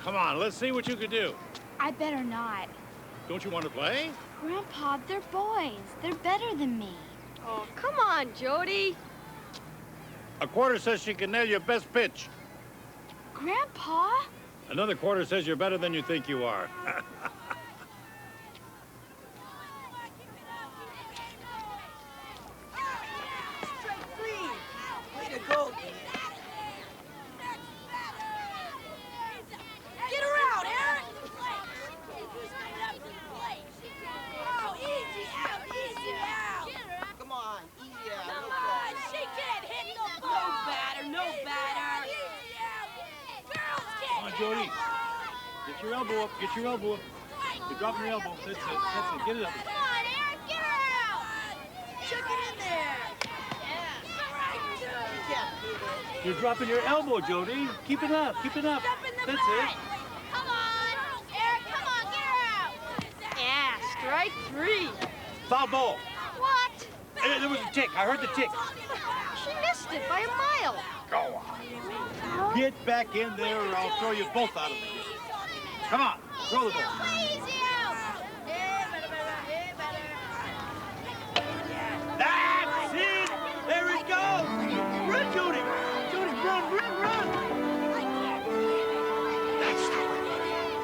Come on, let's see what you can do. I better not. Don't you want to play? Grandpa, they're boys. They're better than me. Oh, come on, Jody. A quarter says she can nail your best pitch. Grandpa? Another quarter says you're better than you think you are. Way to go. Get her out, Eric! Oh, easy out, easy out! Come on, easy out. Come on, she can't hit the ball! No batter, no batter! Easy out! Girls Come on, Jody. Get your elbow up, get your elbow up. You're dropping your elbow. That's it, get it up. Come on, Eric, get her out! Chuck it in there! You're dropping your elbow, Jody. Keep it up, keep it up. That's it. Come on! Eric, come on, get her out! Yeah, strike three. Foul ball. What? There was a tick. I heard the tick. She missed it by a mile. Go on. Get back in there or I'll throw you both out of the game. Come on, throw the ball. Easy out! That's it! There it goes! Run, Jody! Jody, run, run, run!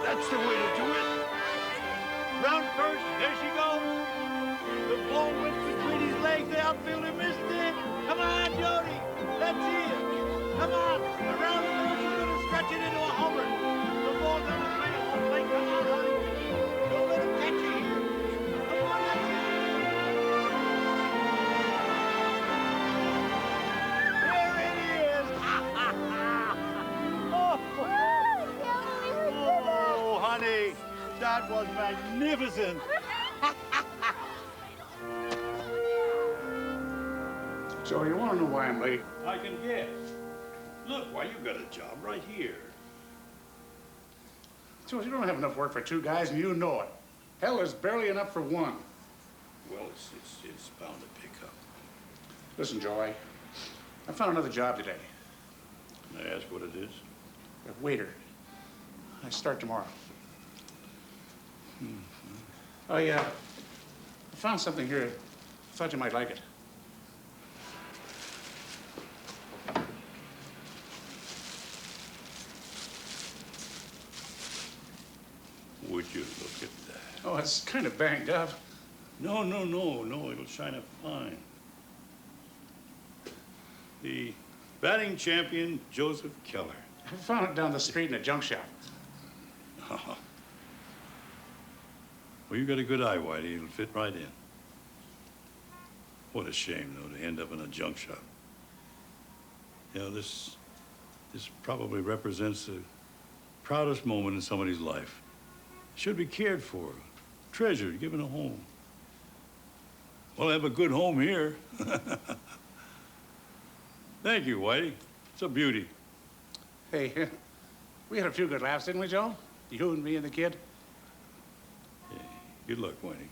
That's the way to do it. Round first, there she goes. The ball went between his legs. The outfielder missed it. Come on, Jody. That's it. Come on. Around the ball, she's going to stretch it into a homer. The ball's on the plate. Home plate. Come on, honey. Don't let him catch you here. Come on, that's it. There it is. Oh, honey, that was magnificent. So you want to know why I'm late? I can guess. Look, why, you got a job right here. So you don't have enough work for two guys, and you know it. Hell, there's barely enough for one. Well, it's bound to pick up. Listen, Joey, I found another job today. Can I ask what it is? A waiter. I start tomorrow. Oh, yeah. I found something here. I thought you might like it. Would you look at that? Oh, it's kind of banged up. No, it'll shine up fine. The batting champion, Joseph Keller. I found it down the street in a junk shop. Well, you got a good eye, Whitey. It'll fit right in. What a shame, though, to end up in a junk shop. You know, this probably represents the proudest moment in somebody's life. Should be cared for, treasured, given a home. Well, I have a good home here. Thank you, Whitey. It's a beauty. Hey, we had a few good laughs, didn't we, Joe? You and me and the kid. Yeah, good luck, Whitey.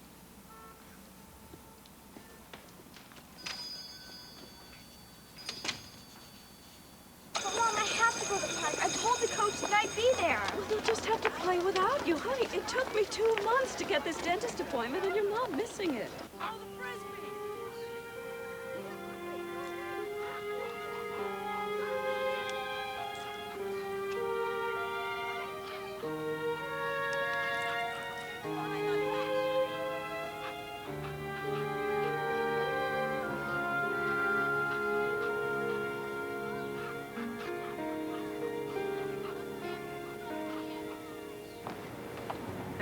But Mom, I have to go to practice. I told the coach that I'd be there. Well, they'll just have to play without you, honey. It took me 2 months to get this dentist appointment, and you're not missing it. Oh, the Frisbee!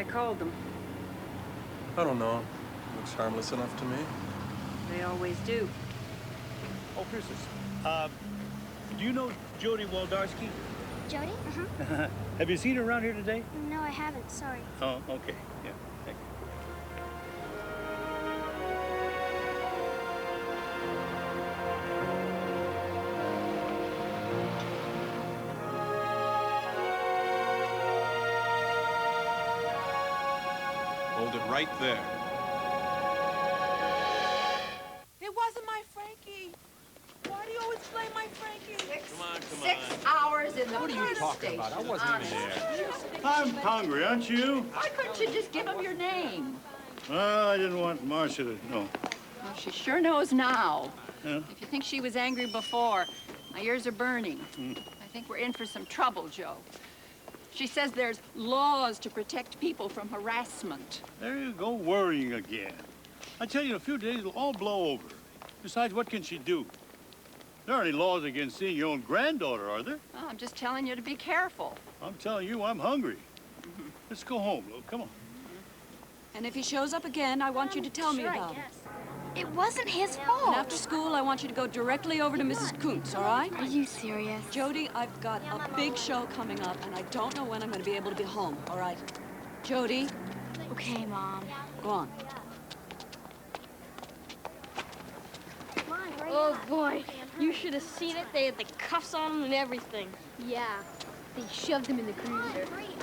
they called them? I don't know. Looks harmless enough to me. They always do. Oh, Princess, do you know Jody Waldarski? Jody? Have you seen her around here today? No, I haven't. Sorry. Oh, okay. Yeah, thank you. Hold it right there. It wasn't my Frankie. Why do you always blame my Frankie? Come on. 6 hours in the What are you talking about? I wasn't even there. I'm hungry, aren't you? Why couldn't you just give him your name? Well, I didn't want Marcia to know. Well, she sure knows now. Yeah? If you think she was angry before, my ears are burning. I think we're in for some trouble, Joe. She says there's laws to protect people from harassment. There you go, worrying again. I tell you, in a few days, it'll all blow over. Besides, what can she do? There aren't any laws against seeing your own granddaughter, are there? Well, I'm just telling you to be careful. I'm telling you, I'm hungry. Let's go home, Lou. Come on. And if he shows up again, I want you to tell me about it. It wasn't his fault. And after school, I want you to go directly over to Mrs. Kuntz, all right? Are you serious? Jody, I've got a big show coming up, and I don't know when I'm going to be able to be home, all right? Jody? Okay, Mom. Go on. Oh, boy. You should have seen it. They had the cuffs on them and everything. Yeah. They shoved him in the cruiser. You creeps.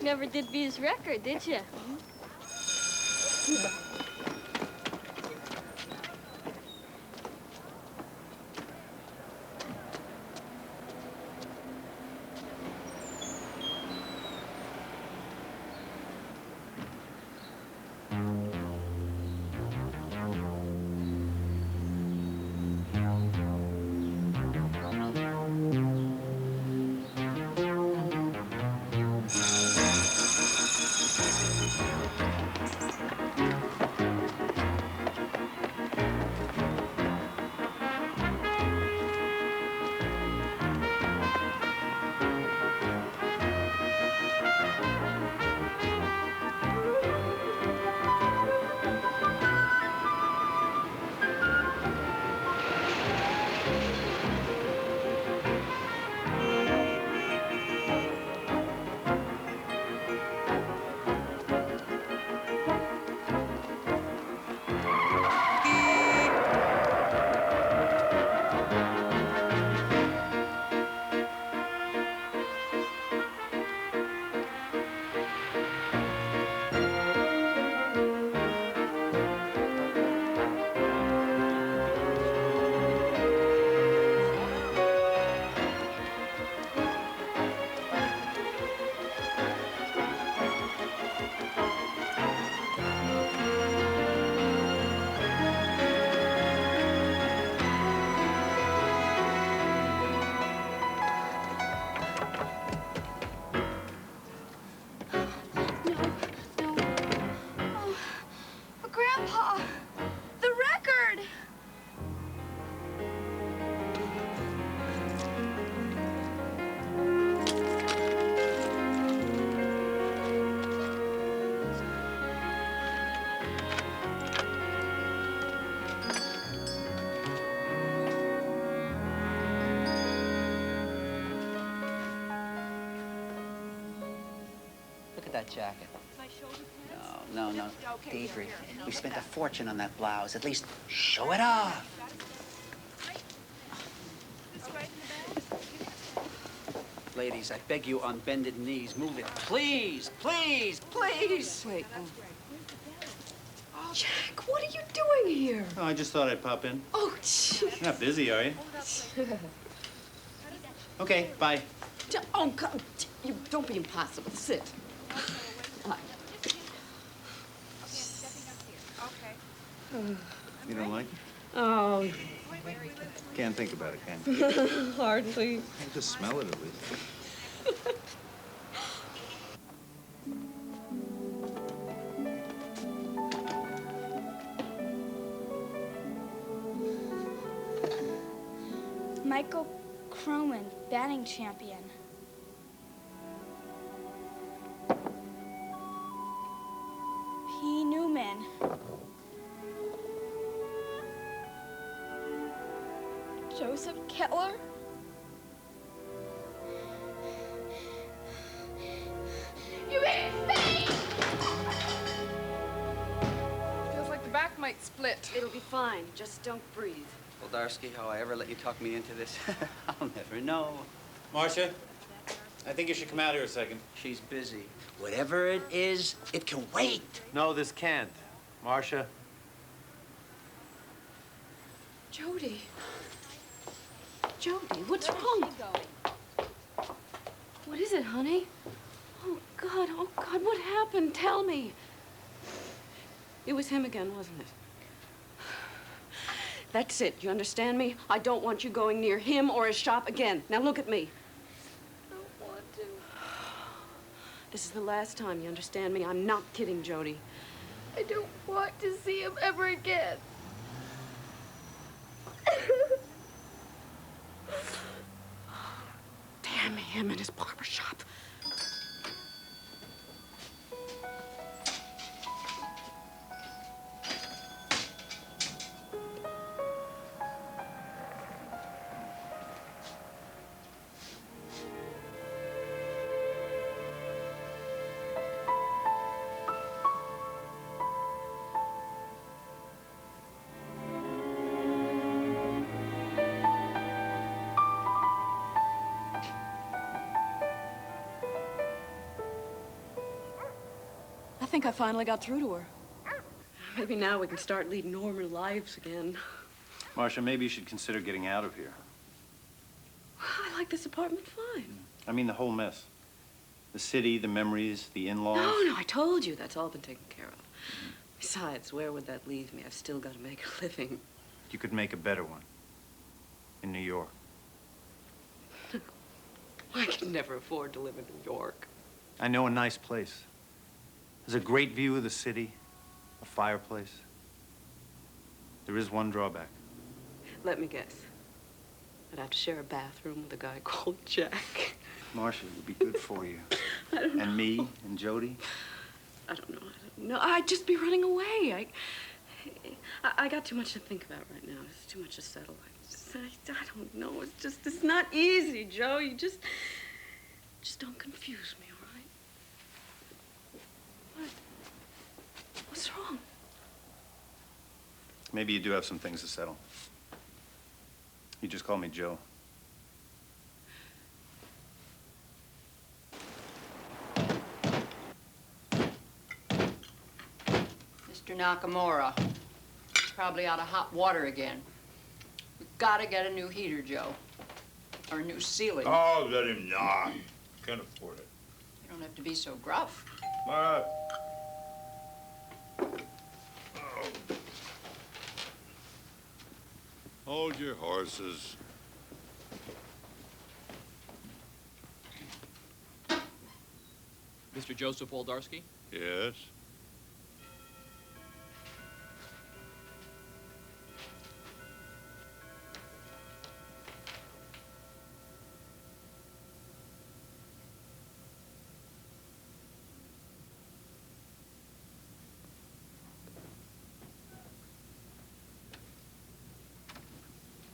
Never did beat his record, did you? Grandpa! The record! Look at that jacket. No. Deidre, we spent a fortune on that blouse. At least show it off. Ladies, I beg you on bended knees, move it. Please, please, please. Wait. Jack, what are you doing here? Oh, I just thought I'd pop in. Oh, gee. You're not busy, are you? Okay, bye. Oh, come. You don't be impossible. Sit. You don't like it? Oh, Can't think about it, can you? hardly. You just smell it at least. Michael Croman. batting champion. P. Newman. Joseph Kettler. You made me faint! Feels like the back might split. It'll be fine. Just don't breathe. Woldarsky, how I ever let you talk me into this? I'll never know. Marcia, I think you should come out here a second. She's busy. Whatever it is, it can wait. No, this can't. Marcia. Jody. Jody, what's wrong? What is it, honey? Oh, God, what happened? Tell me. It was him again, wasn't it? That's it, you understand me? I don't want you going near him or his shop again. Now look at me. I don't want to. This is the last time, you understand me? I'm not kidding, Jody. I don't want to see him ever again. Damn him and his barber shop. I think I finally got through to her. Maybe now we can start leading normal lives again. Marcia, maybe you should consider getting out of here. I like this apartment fine. I mean the whole mess. The city, the memories, the in-laws. No, I told you that's all been taken care of. Besides, where would that leave me? I've still got to make a living. You could make a better one. In New York. I could never afford to live in New York. I know a nice place. There's a great view of the city, a fireplace. There is one drawback. Let me guess. I'd have to share a bathroom with a guy called Jack. Marcia, it would be good for you. I don't know. And me, and Jody. I don't know. I'd just be running away. I got too much to think about right now. It's too much to settle. I don't know. It's not easy, Joe. You just don't confuse me, all right? What? What's wrong? Maybe you do have some things to settle. You just call me Joe. Mr. Nakamura, he's probably out of hot water again. We've got to get a new heater, Joe. Or a new ceiling. Oh, let him not. Can't afford it. You don't have to be so gruff. Hold your horses. Mr. Joseph Woldarsky? Yes?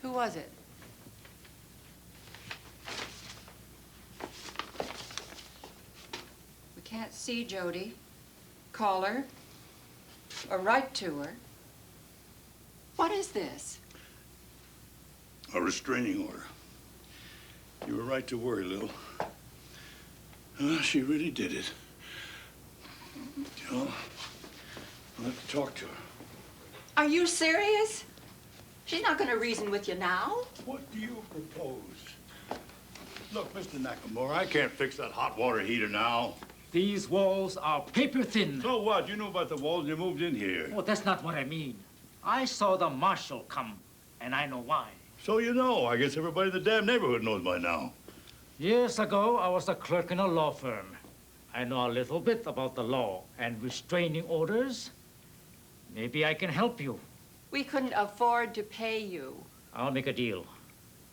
Who was it? We can't see Jody. Call her. Or write to her. What is this? A restraining order. You were right to worry, Lil. She really did it. You know, I'll have to talk to her. Are you serious? She's not going to reason with you now. What do you propose? Look, Mr. Nakamura, I can't fix that hot water heater now. These walls are paper thin. So what? You knew about the walls when you moved in here. Oh, that's not what I mean. I saw the marshal come, and I know why. So you know. I guess everybody in the damn neighborhood knows by now. Years ago, I was a clerk in a law firm. I know a little bit about the law and restraining orders. Maybe I can help you. We couldn't afford to pay you. I'll make a deal.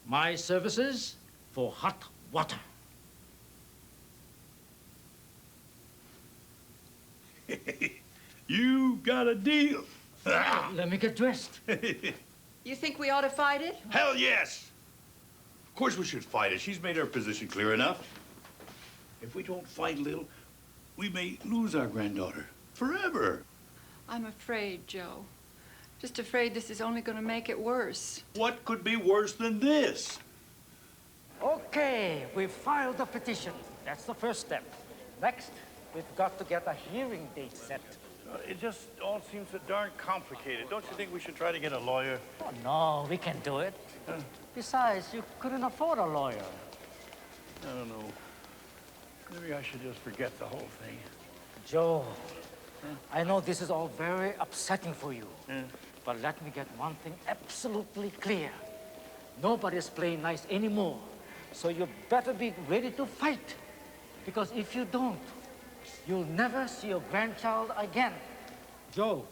My services for hot water. You got a deal. Let me get dressed. You think we ought to fight it? Hell yes. Of course we should fight it. She's made her position clear enough. If we don't fight a little, we may lose our granddaughter forever. I'm afraid, Joe. Just afraid this is only going to make it worse. What could be worse than this? Okay, we filed the petition. That's the first step. Next, we've got to get a hearing date set. It just all seems so darn complicated. Don't you think we should try to get a lawyer? Oh, no, we can do it. Besides, you couldn't afford a lawyer. I don't know. Maybe I should just forget the whole thing. Joe, I know this is all very upsetting for you. But let me get one thing absolutely clear. Nobody's playing nice anymore. So you better be ready to fight. Because if you don't, you'll never see your grandchild again. Joe,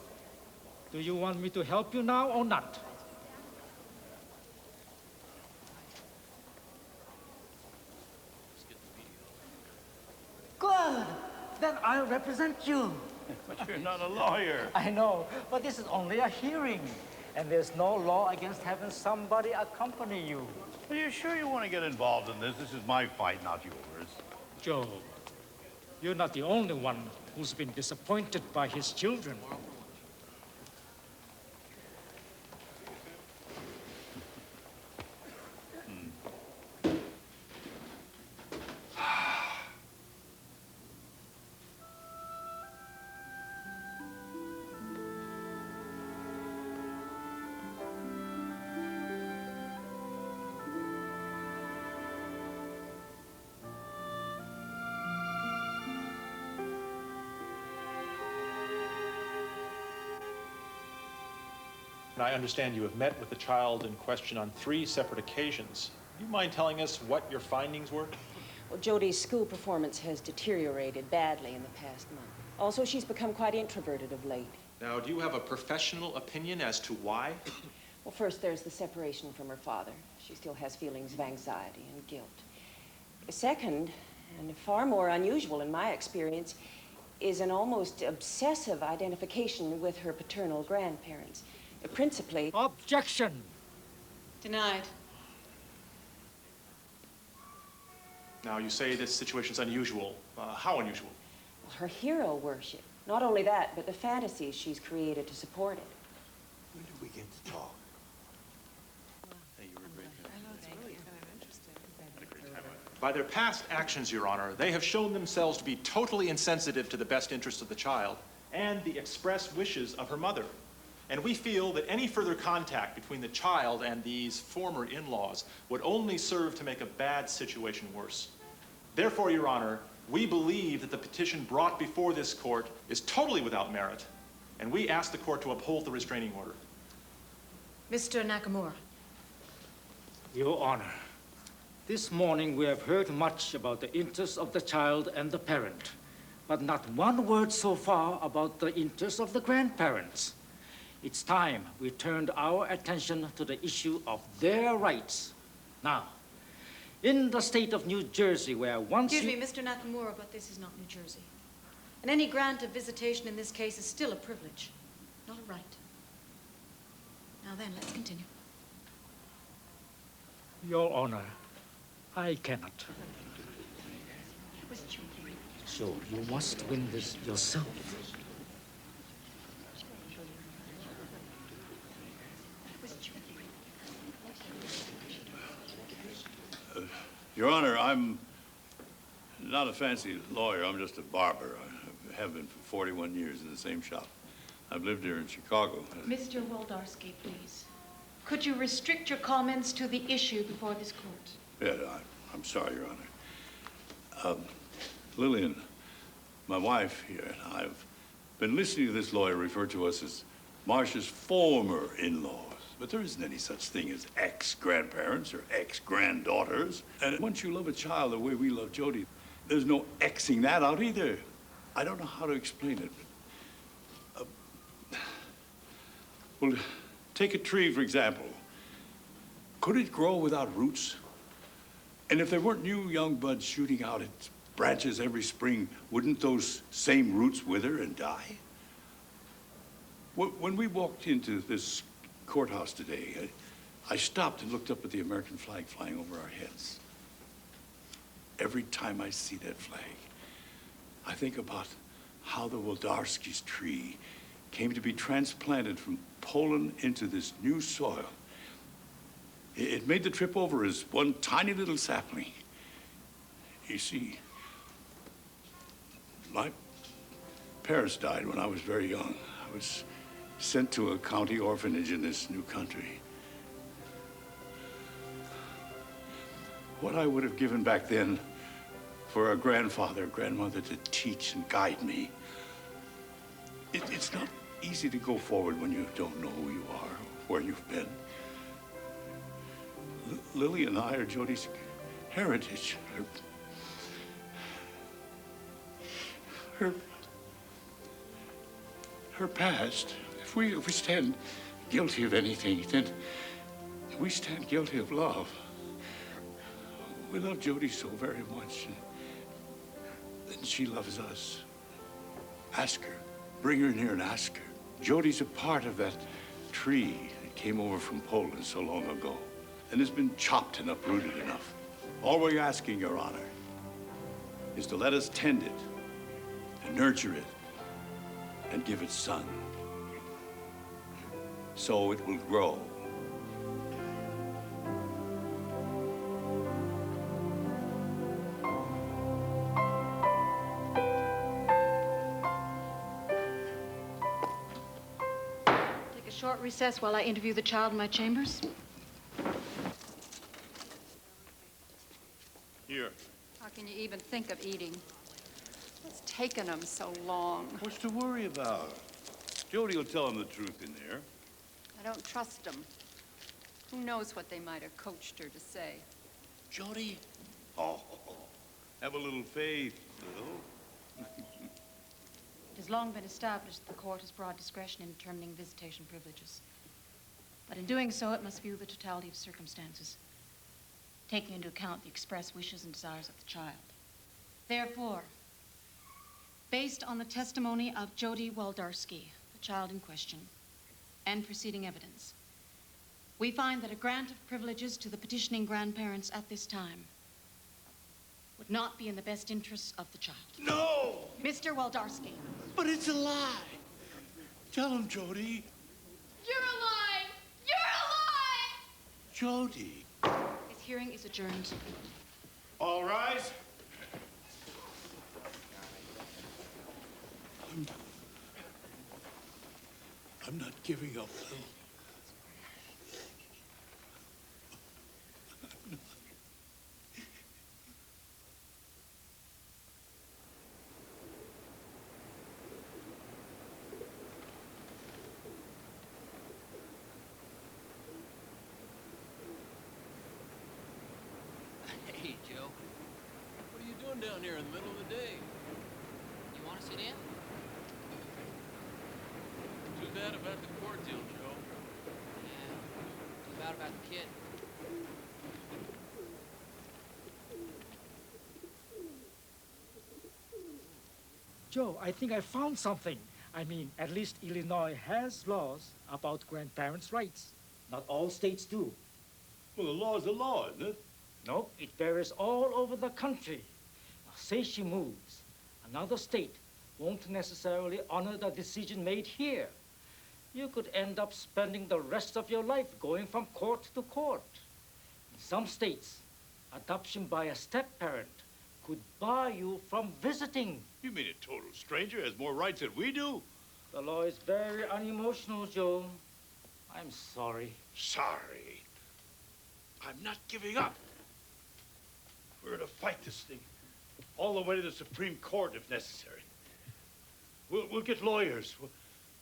do you want me to help you now or not? Good. Then I'll represent you. But you're not a lawyer. I know, but this is only a hearing. And there's no law against having somebody accompany you. Are you sure you want to get involved in this? This is my fight, not yours. Joe, you're not the only one who's been disappointed by his children. I understand you have met with the child in question on 3 separate occasions. Do you mind telling us what your findings were? Well, Jodi's school performance has deteriorated badly in the past month. Also, she's become quite introverted of late. Now, do you have a professional opinion as to why? Well, first, there's the separation from her father. She still has feelings of anxiety and guilt. Second, and far more unusual in my experience, is an almost obsessive identification with her paternal grandparents. Principally... Objection! Denied. Now, you say this situation's unusual. How unusual? Well, her hero worship. Not only that, but the fantasies she's created to support it. When did we get to talk? Hey, you were great. By their past actions, Your Honor, they have shown themselves to be totally insensitive to the best interest of the child and the express wishes of her mother. And we feel that any further contact between the child and these former in-laws would only serve to make a bad situation worse. Therefore, Your Honor, we believe that the petition brought before this court is totally without merit, and we ask the court to uphold the restraining order. Mr. Nakamura. Your Honor, this morning we have heard much about the interests of the child and the parent, but not one word so far about the interests of the grandparents. It's time we turned our attention to the issue of their rights. Now, in the state of New Jersey, where once Excuse me, Mr. Nakamura, but this is not New Jersey. And any grant of visitation in this case is still a privilege, not a right. Now then, let's continue. Your Honor, I cannot. So you must win this yourself. Your Honor, I'm not a fancy lawyer. I'm just a barber. I have been for 41 years in the same shop. I've lived here in Chicago. Mr. Woldarski, please. Could you restrict your comments to the issue before this court? Yeah, I'm sorry, Your Honor. Lillian, my wife here, and I have been listening to this lawyer refer to us as Marcia's former in-laws. But there isn't any such thing as ex-grandparents or ex-granddaughters. And once you love a child the way we love Jodi, there's no Xing that out either. I don't know how to explain it. But, well, take a tree, for example. Could it grow without roots? And if there weren't new young buds shooting out its branches every spring, wouldn't those same roots wither and die? When we walked into this courthouse today, I stopped and looked up at the American flag flying over our heads. Every time I see that flag, I think about how the Waldarski's tree came to be transplanted from Poland into this new soil. It made the trip over as one tiny little sapling. You see, my parents died when I was very young. I was sent to a county orphanage in this new country. What I would have given back then for a grandfather, grandmother to teach and guide me. It's not easy to go forward when you don't know who you are, where you've been. Lily and I are Jody's heritage. Her past. If we stand guilty of anything, then we stand guilty of love. We love Jody so very much, and she loves us. Ask her. Bring her in here and ask her. Jody's a part of that tree that came over from Poland so long ago, and has been chopped and uprooted enough. All we're asking, Your Honor, is to let us tend it, and nurture it, and give it sun, so it will grow. Short recess while I interview the child in my chambers. Here. How can you even think of eating? It's taken them so long. What's to worry about? Jody will tell him the truth in there. I don't trust them. Who knows what they might have coached her to say? Jody? Oh, have a little faith, Lil. It has long been established that the court has broad discretion in determining visitation privileges. But in doing so, it must view the totality of circumstances, taking into account the express wishes and desires of the child. Therefore, based on the testimony of Jody Waldarski, the child in question, and preceding evidence, we find that a grant of privileges to the petitioning grandparents at this time would not be in the best interests of the child. No! Mr. Waldarski. But it's a lie. Tell him, Jody. You're a lie! You're a lie! Jody. His hearing is adjourned. All rise. I'm not giving up, Lil. Hey, Joe. What are you doing down here in the middle of the day? You want to sit in? Too bad about the court deal, Joe. Yeah, too bad about the kid. Joe, I think I found something. I mean, at least Illinois has laws about grandparents' rights. Not all states do. Well, the law is the law, isn't it? No, it varies all over the country. Now, say she moves, another state won't necessarily honor the decision made here. You could end up spending the rest of your life going from court to court. In some states, adoption by a step-parent could bar you from visiting. You mean a total stranger has more rights than we do? The law is very unemotional, Joe. I'm sorry. Sorry. I'm not giving up. We're going to fight this thing all the way to the Supreme Court if necessary. We'll get lawyers,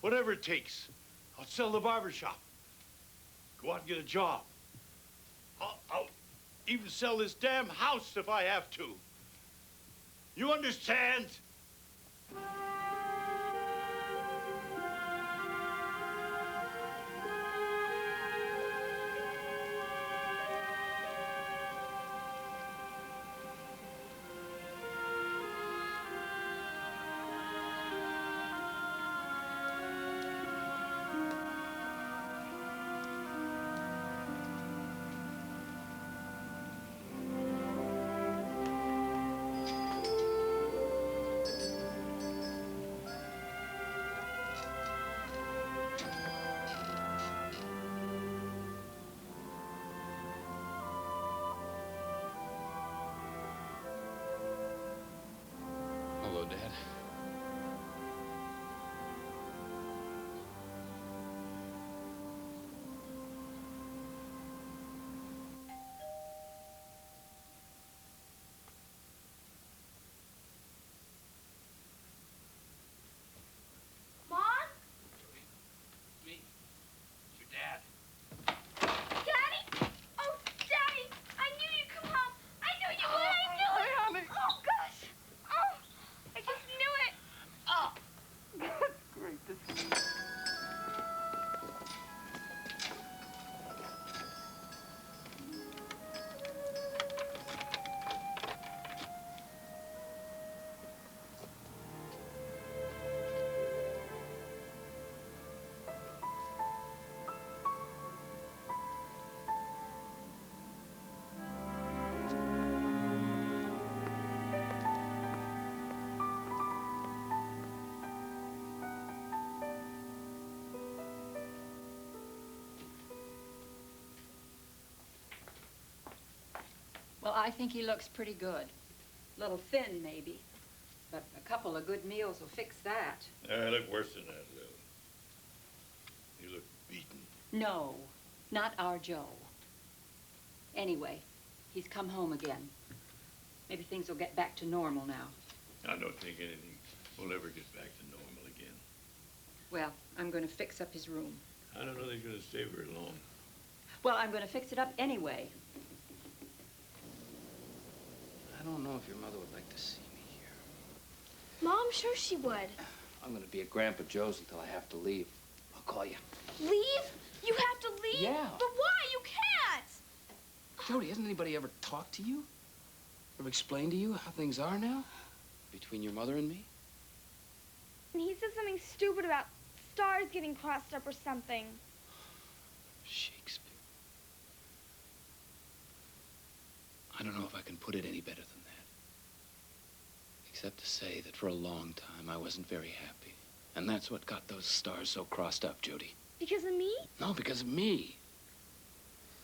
whatever it takes. I'll sell the barber shop. Go out and get a job. I'll even sell this damn house if I have to. You understand? Well, I think he looks pretty good. A little thin, maybe. But a couple of good meals will fix that. I look worse than that, Lil. You look beaten. No, not our Joe. Anyway, he's come home again. Maybe things will get back to normal now. I don't think anything will ever get back to normal again. Well, I'm going to fix up his room. I don't know that he's going to stay very long. Well, I'm going to fix it up anyway. I don't know if your mother would like to see me here. Mom, sure she would. I'm gonna be at Grandpa Joe's until I have to leave. I'll call you. Leave? You have to leave? Yeah. But why? You can't! Jody, hasn't anybody ever talked to you? Ever explained to you how things are now? Between your mother and me? And he said something stupid about stars getting crossed up or something. Shakespeare. I don't know if I can put it any better than that. Except to say that for a long time I wasn't very happy. And that's what got those stars so crossed up, Jody. Because of me? No, because of me.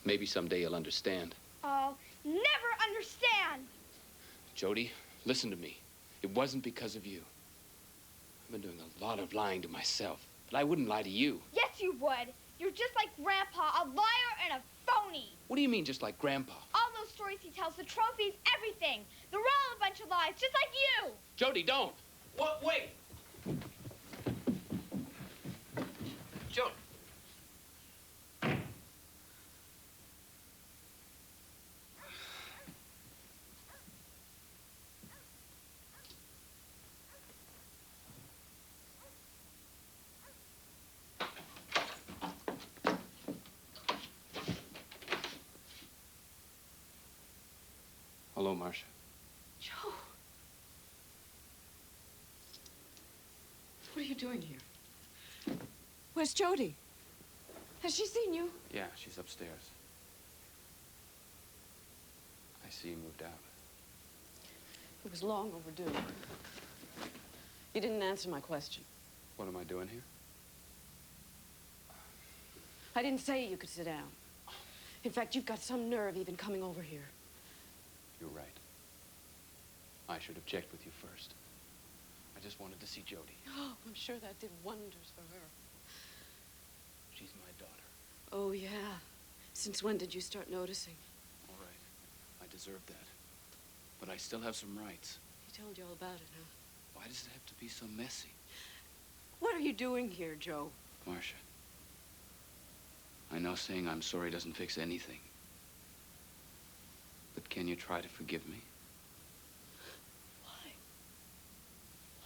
Maybe someday you'll understand. I'll never understand! Jody, listen to me. It wasn't because of you. I've been doing a lot of lying to myself, but I wouldn't lie to you. Yes, you would. You're just like Grandpa, a liar and a phony. What do you mean, just like Grandpa? All those stories he tells, the trophies, everything. They're all a bunch of lies, just like you. Jody, don't. What? Wait. Jody. Hello, Marcia. Joe. What are you doing here? Where's Jody? Has she seen you? Yeah, she's upstairs. I see you moved out. It was long overdue. You didn't answer my question. What am I doing here? I didn't say you could sit down. In fact, you've got some nerve even coming over here. You're right. I should have checked with you first. I just wanted to see Jody. Oh, I'm sure that did wonders for her. She's my daughter. Oh, yeah. Since when did you start noticing? All right. I deserve that. But I still have some rights. He told you all about it, huh? Why does it have to be so messy? What are you doing here, Joe? Marcia, I know saying I'm sorry doesn't fix anything. But can you try to forgive me? Why?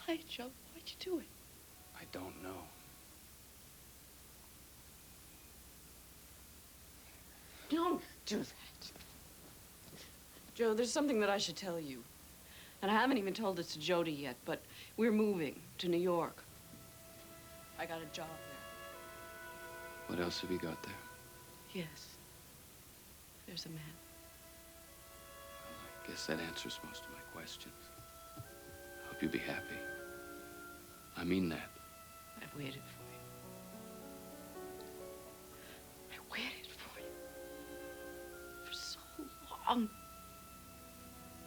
Why, Joe? Why'd you do it? I don't know. Don't do that. Joe, there's something that I should tell you. And I haven't even told it to Jody yet, but we're moving to New York. I got a job there. What else have you got there? Yes. There's a man. I guess that answers most of my questions. Hope you'll be happy. I mean that. I've waited for you. I waited for you. For so long.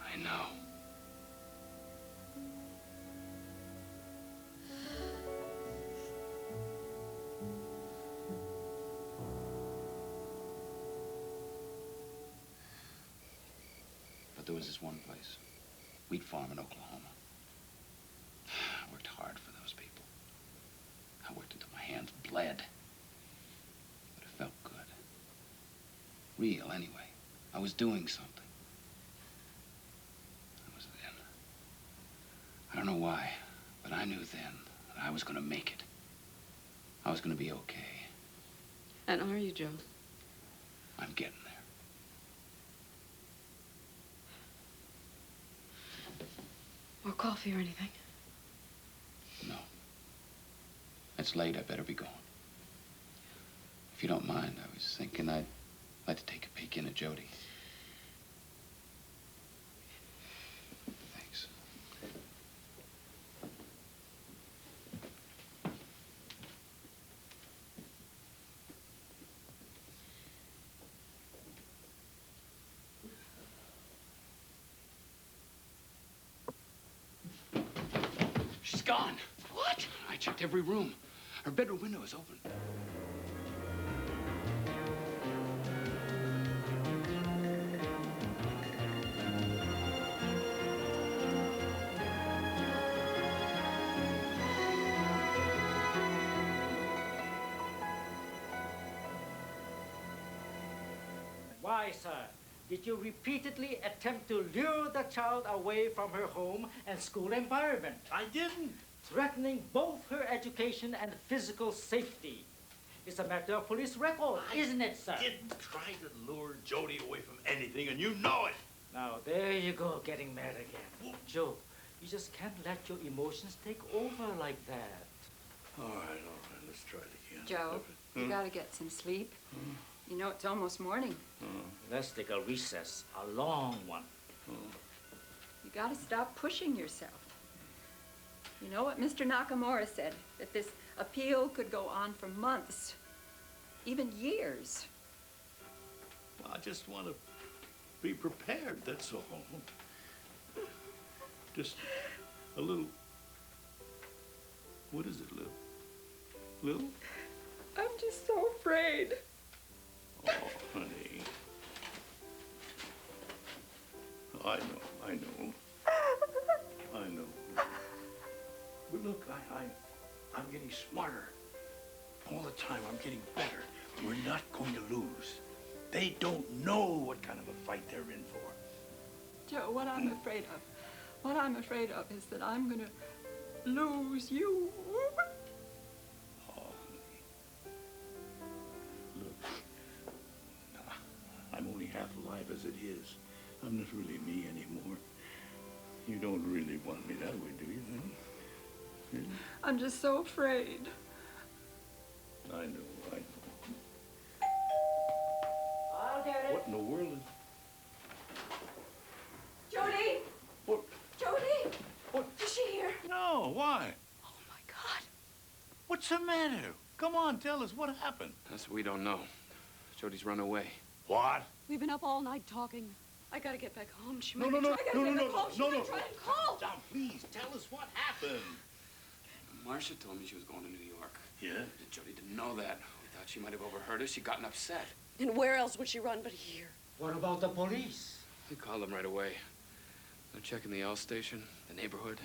I know. But there was this one place, wheat farm in Oklahoma. I worked hard for those people. I worked until my hands bled. But it felt good. Real, anyway. I was doing something. I was then. I don't know why, but I knew then that I was going to make it. I was going to be okay. And are you, Joe? I'm getting there. More coffee or anything? No. It's late. I better be going. If you don't mind, I was thinking I'd like to take a peek in at Jody. Thanks. She's gone. What? I checked every room. Her bedroom window is open. Why, sir, did you repeatedly attempt to lure the child away from her home and school environment? I didn't. Threatening both her education and physical safety. It's a matter of police record, isn't it, sir? I didn't try to lure Jody away from anything, and you know it. Now, there you go, getting mad again. Joe, you just can't let your emotions take over like that. All right, let's try it again. Joe, you gotta get some sleep. You know, it's almost morning. Let's take a recess, a long one. You gotta stop pushing yourself. You know what Mr. Nakamura said, that this appeal could go on for months, even years. I just want to be prepared, that's all. Just a little... What is it, Lil? Lil? I'm just so afraid. Oh, honey. I know. I know. But look, I'm getting smarter. All the time, I'm getting better. We're not going to lose. They don't know what kind of a fight they're in for. Joe, what I'm afraid of is that I'm gonna lose you. Oh, honey. Look, I'm only half alive as it is. I'm not really me anymore. You don't really want me that way, do you, honey? Really? I'm just so afraid. I know. I'll get it. What in the world is... Jody! What? Jody! What? Is she here? No, why? Oh, my God. What's the matter? Come on, tell us what happened. That's what we don't know. Jody's run away. What? We've been up all night talking. I gotta get back home. She No. might try and call. Calm down, please. Tell us what happened. Marcia told me she was going to New York. Yeah? Jody didn't know that. We thought she might have overheard us. She'd gotten upset. And where else would she run but here? What about the police? We called them right away. They're checking the L station, the neighborhood.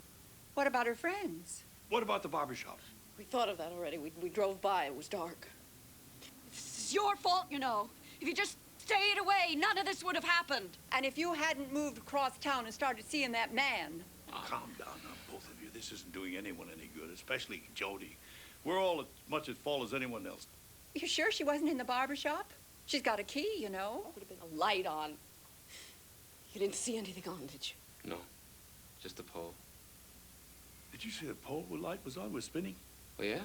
What about her friends? What about the barbershop? We thought of that already. We drove by. It was dark. It's your fault, you know. If you just stayed away, none of this would have happened. And if you hadn't moved across town and started seeing that man. Calm down now, both of you. This isn't doing anyone any good, especially Jody. We're all as much at fault as anyone else. You sure she wasn't in the barber shop? She's got a key, you know. Would have been a light on. You didn't see anything on, did you? No, just the pole. Did you see the pole with light was on, was spinning? Well, yeah.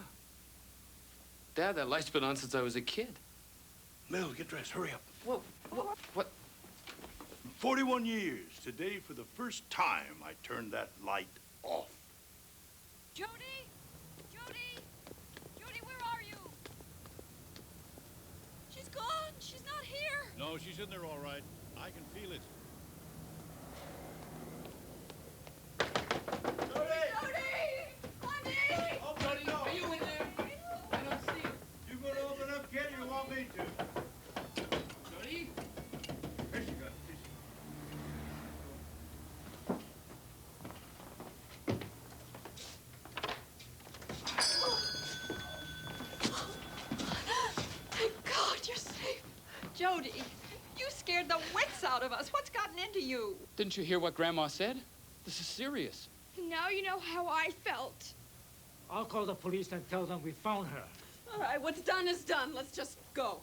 Dad, that light's been on since I was a kid. Lil, get dressed. Hurry up. What? 41 years. Today, for the first time, I turned that light off. Jody? Jody? Jody, where are you? She's gone. She's not here. No, she's in there all right. I can feel it. Oh, Jody, no. Are you in there? I don't see you. You gonna open up, kid, or you want me to? Jody? Here she goes. Thank God you're safe. Jody, you scared the wits out of us. What's gotten into you? Didn't you hear what Grandma said? This is serious. Now you know how I felt. I'll call the police and tell them we found her. All right, what's done is done. Let's just go.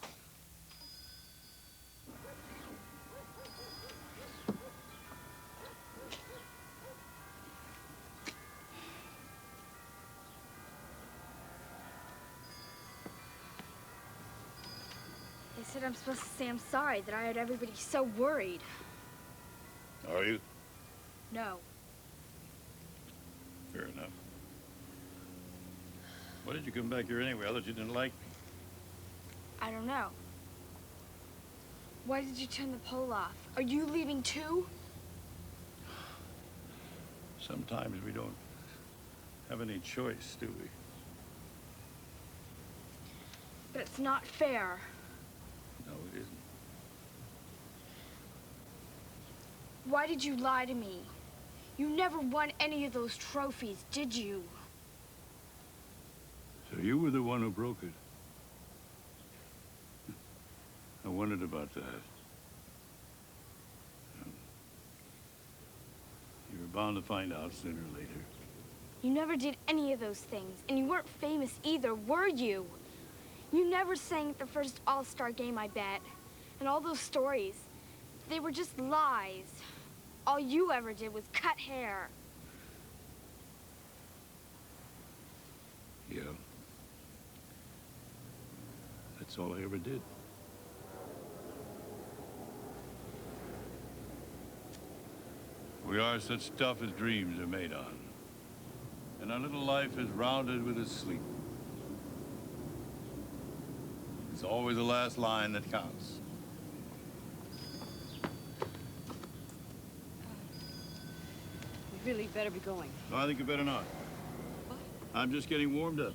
They said I'm supposed to say I'm sorry that I had everybody so worried. Are you? No. Fair enough. Why did you come back here anyway? I thought you didn't like me. I don't know. Why did you turn the pole off? Are you leaving too? Sometimes we don't have any choice, do we? But it's not fair. No, it isn't. Why did you lie to me? You never won any of those trophies, did you? So you were the one who broke it. I wondered about that. You were bound to find out sooner or later. You never did any of those things, and you weren't famous either, were you? You never sang at the first All-Star game, I bet. And all those stories, they were just lies. All you ever did was cut hair. Yeah. That's all I ever did. We are such stuff as dreams are made on. And our little life is rounded with a sleep. It's always the last line that counts. We really better be going. No, I think you better not. What? I'm just getting warmed up.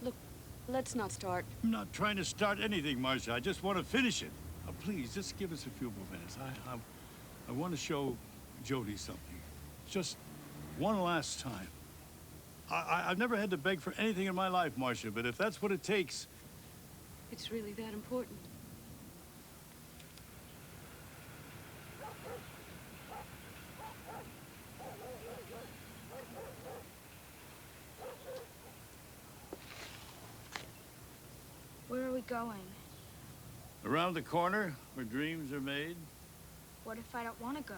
Look, let's not start. I'm not trying to start anything, Marcia. I just want to finish it. Now, please, just give us a few more minutes. I want to show Jody something. Just one last time. I've never had to beg for anything in my life, Marcia, but if that's what it takes... It's really that important. Where are we going? Around the corner, where dreams are made, What if I don't want to go?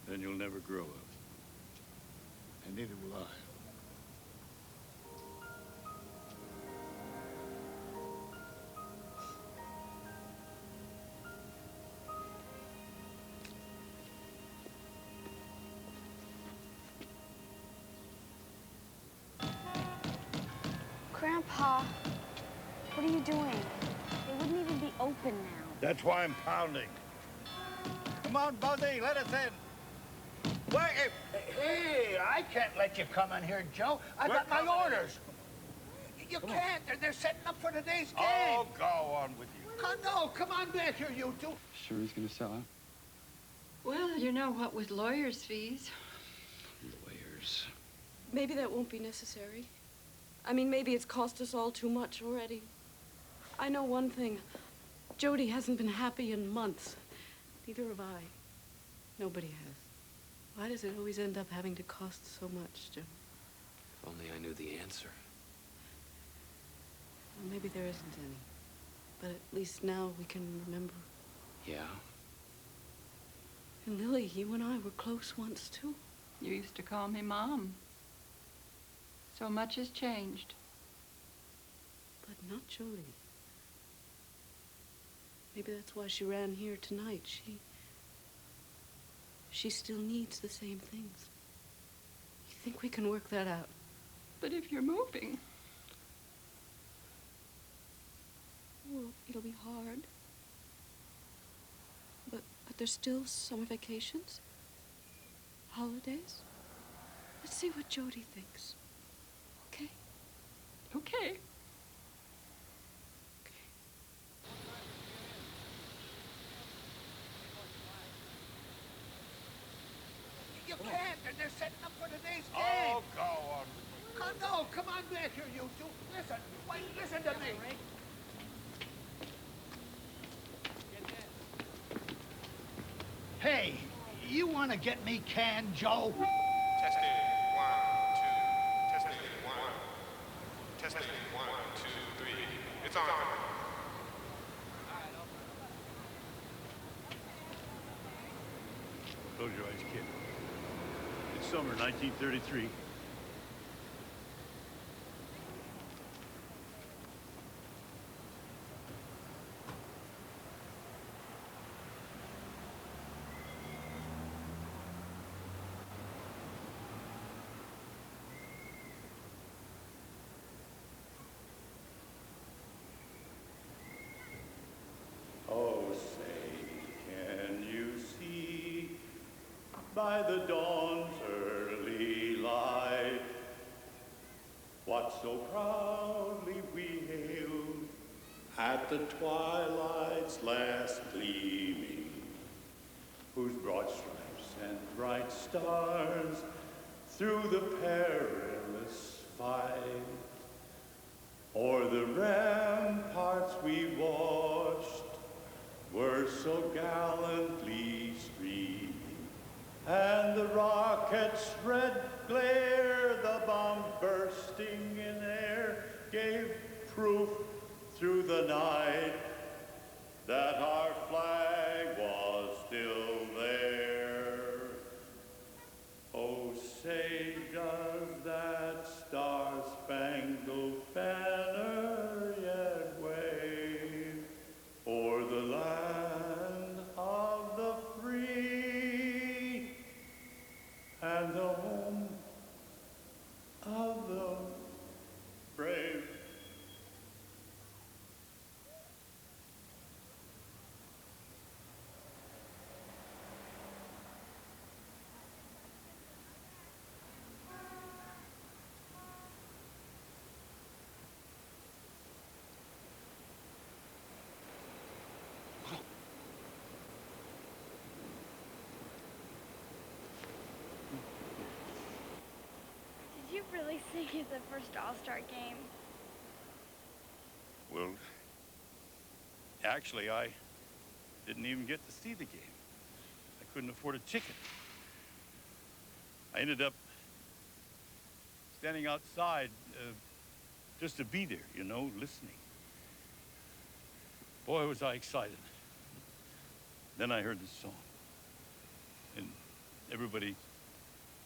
then you'll never grow up. And neither will I. Grandpa, what are you doing? They wouldn't even be open now. That's why I'm pounding. Come on, Buddy, let us in. Wait, hey, I can't let you come in here, Joe. I got my orders. You can't. They're setting up for today's game. Oh, go on with you. No, come on back here, you two. Sure he's gonna sell, huh? Well, you know what with lawyers' fees. Lawyers. Maybe that won't be necessary. I mean, maybe it's cost us all too much already. I know one thing. Jody hasn't been happy in months. Neither have I. Nobody has. Why does it always end up having to cost so much, Jim? If only I knew the answer. Well, maybe there isn't any. But at least now we can remember. Yeah? And Lily, you and I were close once, too. You used to call me Mom. So much has changed. But not Jody. Maybe that's why she ran here tonight. She still needs the same things. You think we can work that out? But if you're moving... Well, it'll be hard. But there's still summer vacations. Holidays. Let's see what Jody thinks. Okay? Okay. You can't. They're setting up for today's game. Oh, go on. No, come on back here, you two. Listen, wait, listen to me. Hey, you want to get me canned, Joe? Testing, 1, 2. Testing, 1. Testing, 1, 2, 3. It's on. Close your eyes, kid. It's summer 1933. Oh, say, can you see by the dawn's early God so proudly we hailed at the twilight's last gleaming, whose broad stripes and bright stars through the perilous fight o'er the ramparts we watched were so gallantly streaming, and the rocket's red glare, the bomb bursting in air, gave proof through the night that our flag was still there. Oh, say does that star-spangled banner yet wave o'er the land of the free and the home of the brave? Did you really sing at the first All-Star game? Well, actually, I didn't even get to see the game. I couldn't afford a ticket. I ended up standing outside just to be there, you know, listening. Boy, was I excited. Then I heard the song. And everybody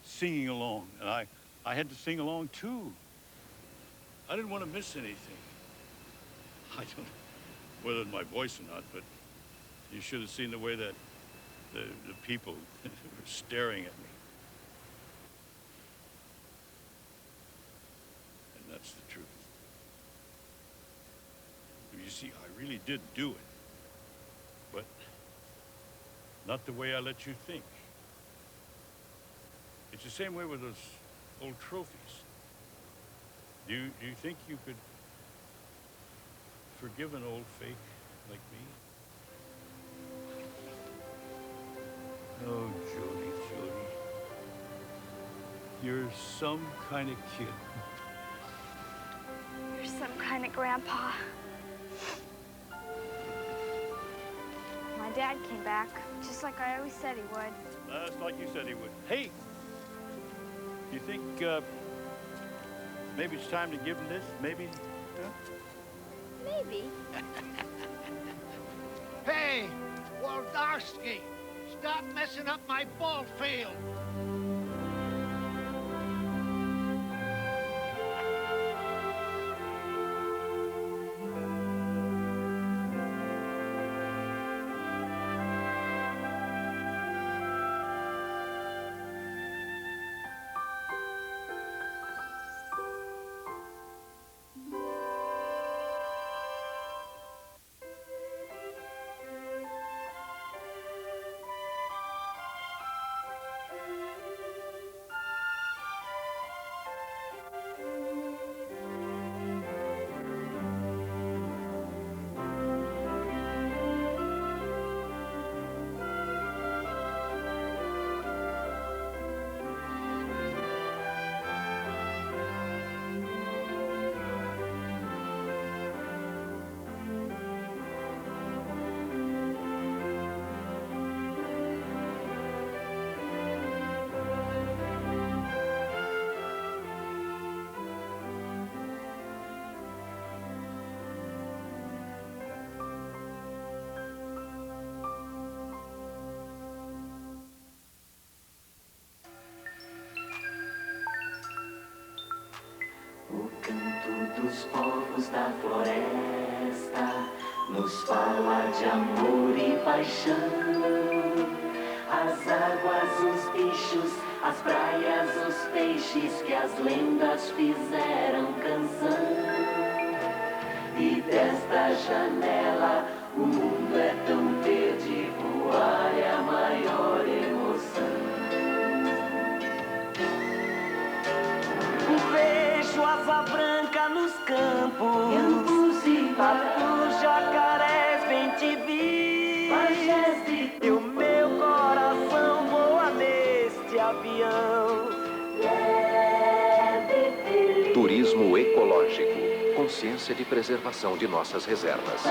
singing along. And I had to sing along, too. I didn't want to miss anything. I don't know whether it's my voice or not, but you should have seen the way that the people were staring at me. And that's the truth. You see, I really did do it, but not the way I let you think. It's the same way with those old trophies. Do you think you could forgive an old fake like me? Oh, Jody, Jody. You're some kind of kid. You're some kind of grandpa. My dad came back, just like I always said he would. That's like you said he would. Hey! You think, maybe it's time to give him this? Maybe, huh? Maybe. Hey, Waldarski, stop messing up my ball field. Dos povos da floresta nos fala de amor e paixão. As águas, os bichos, as praias, os peixes que as lendas fizeram canção. E desta janela o mundo é tão verde, voar é a maior emoção. Vejo a rosa branca nos campos e tatu jacarés bem te vi. E o meu coração voa neste avião. Turismo ecológico. Consciência de preservação de nossas reservas.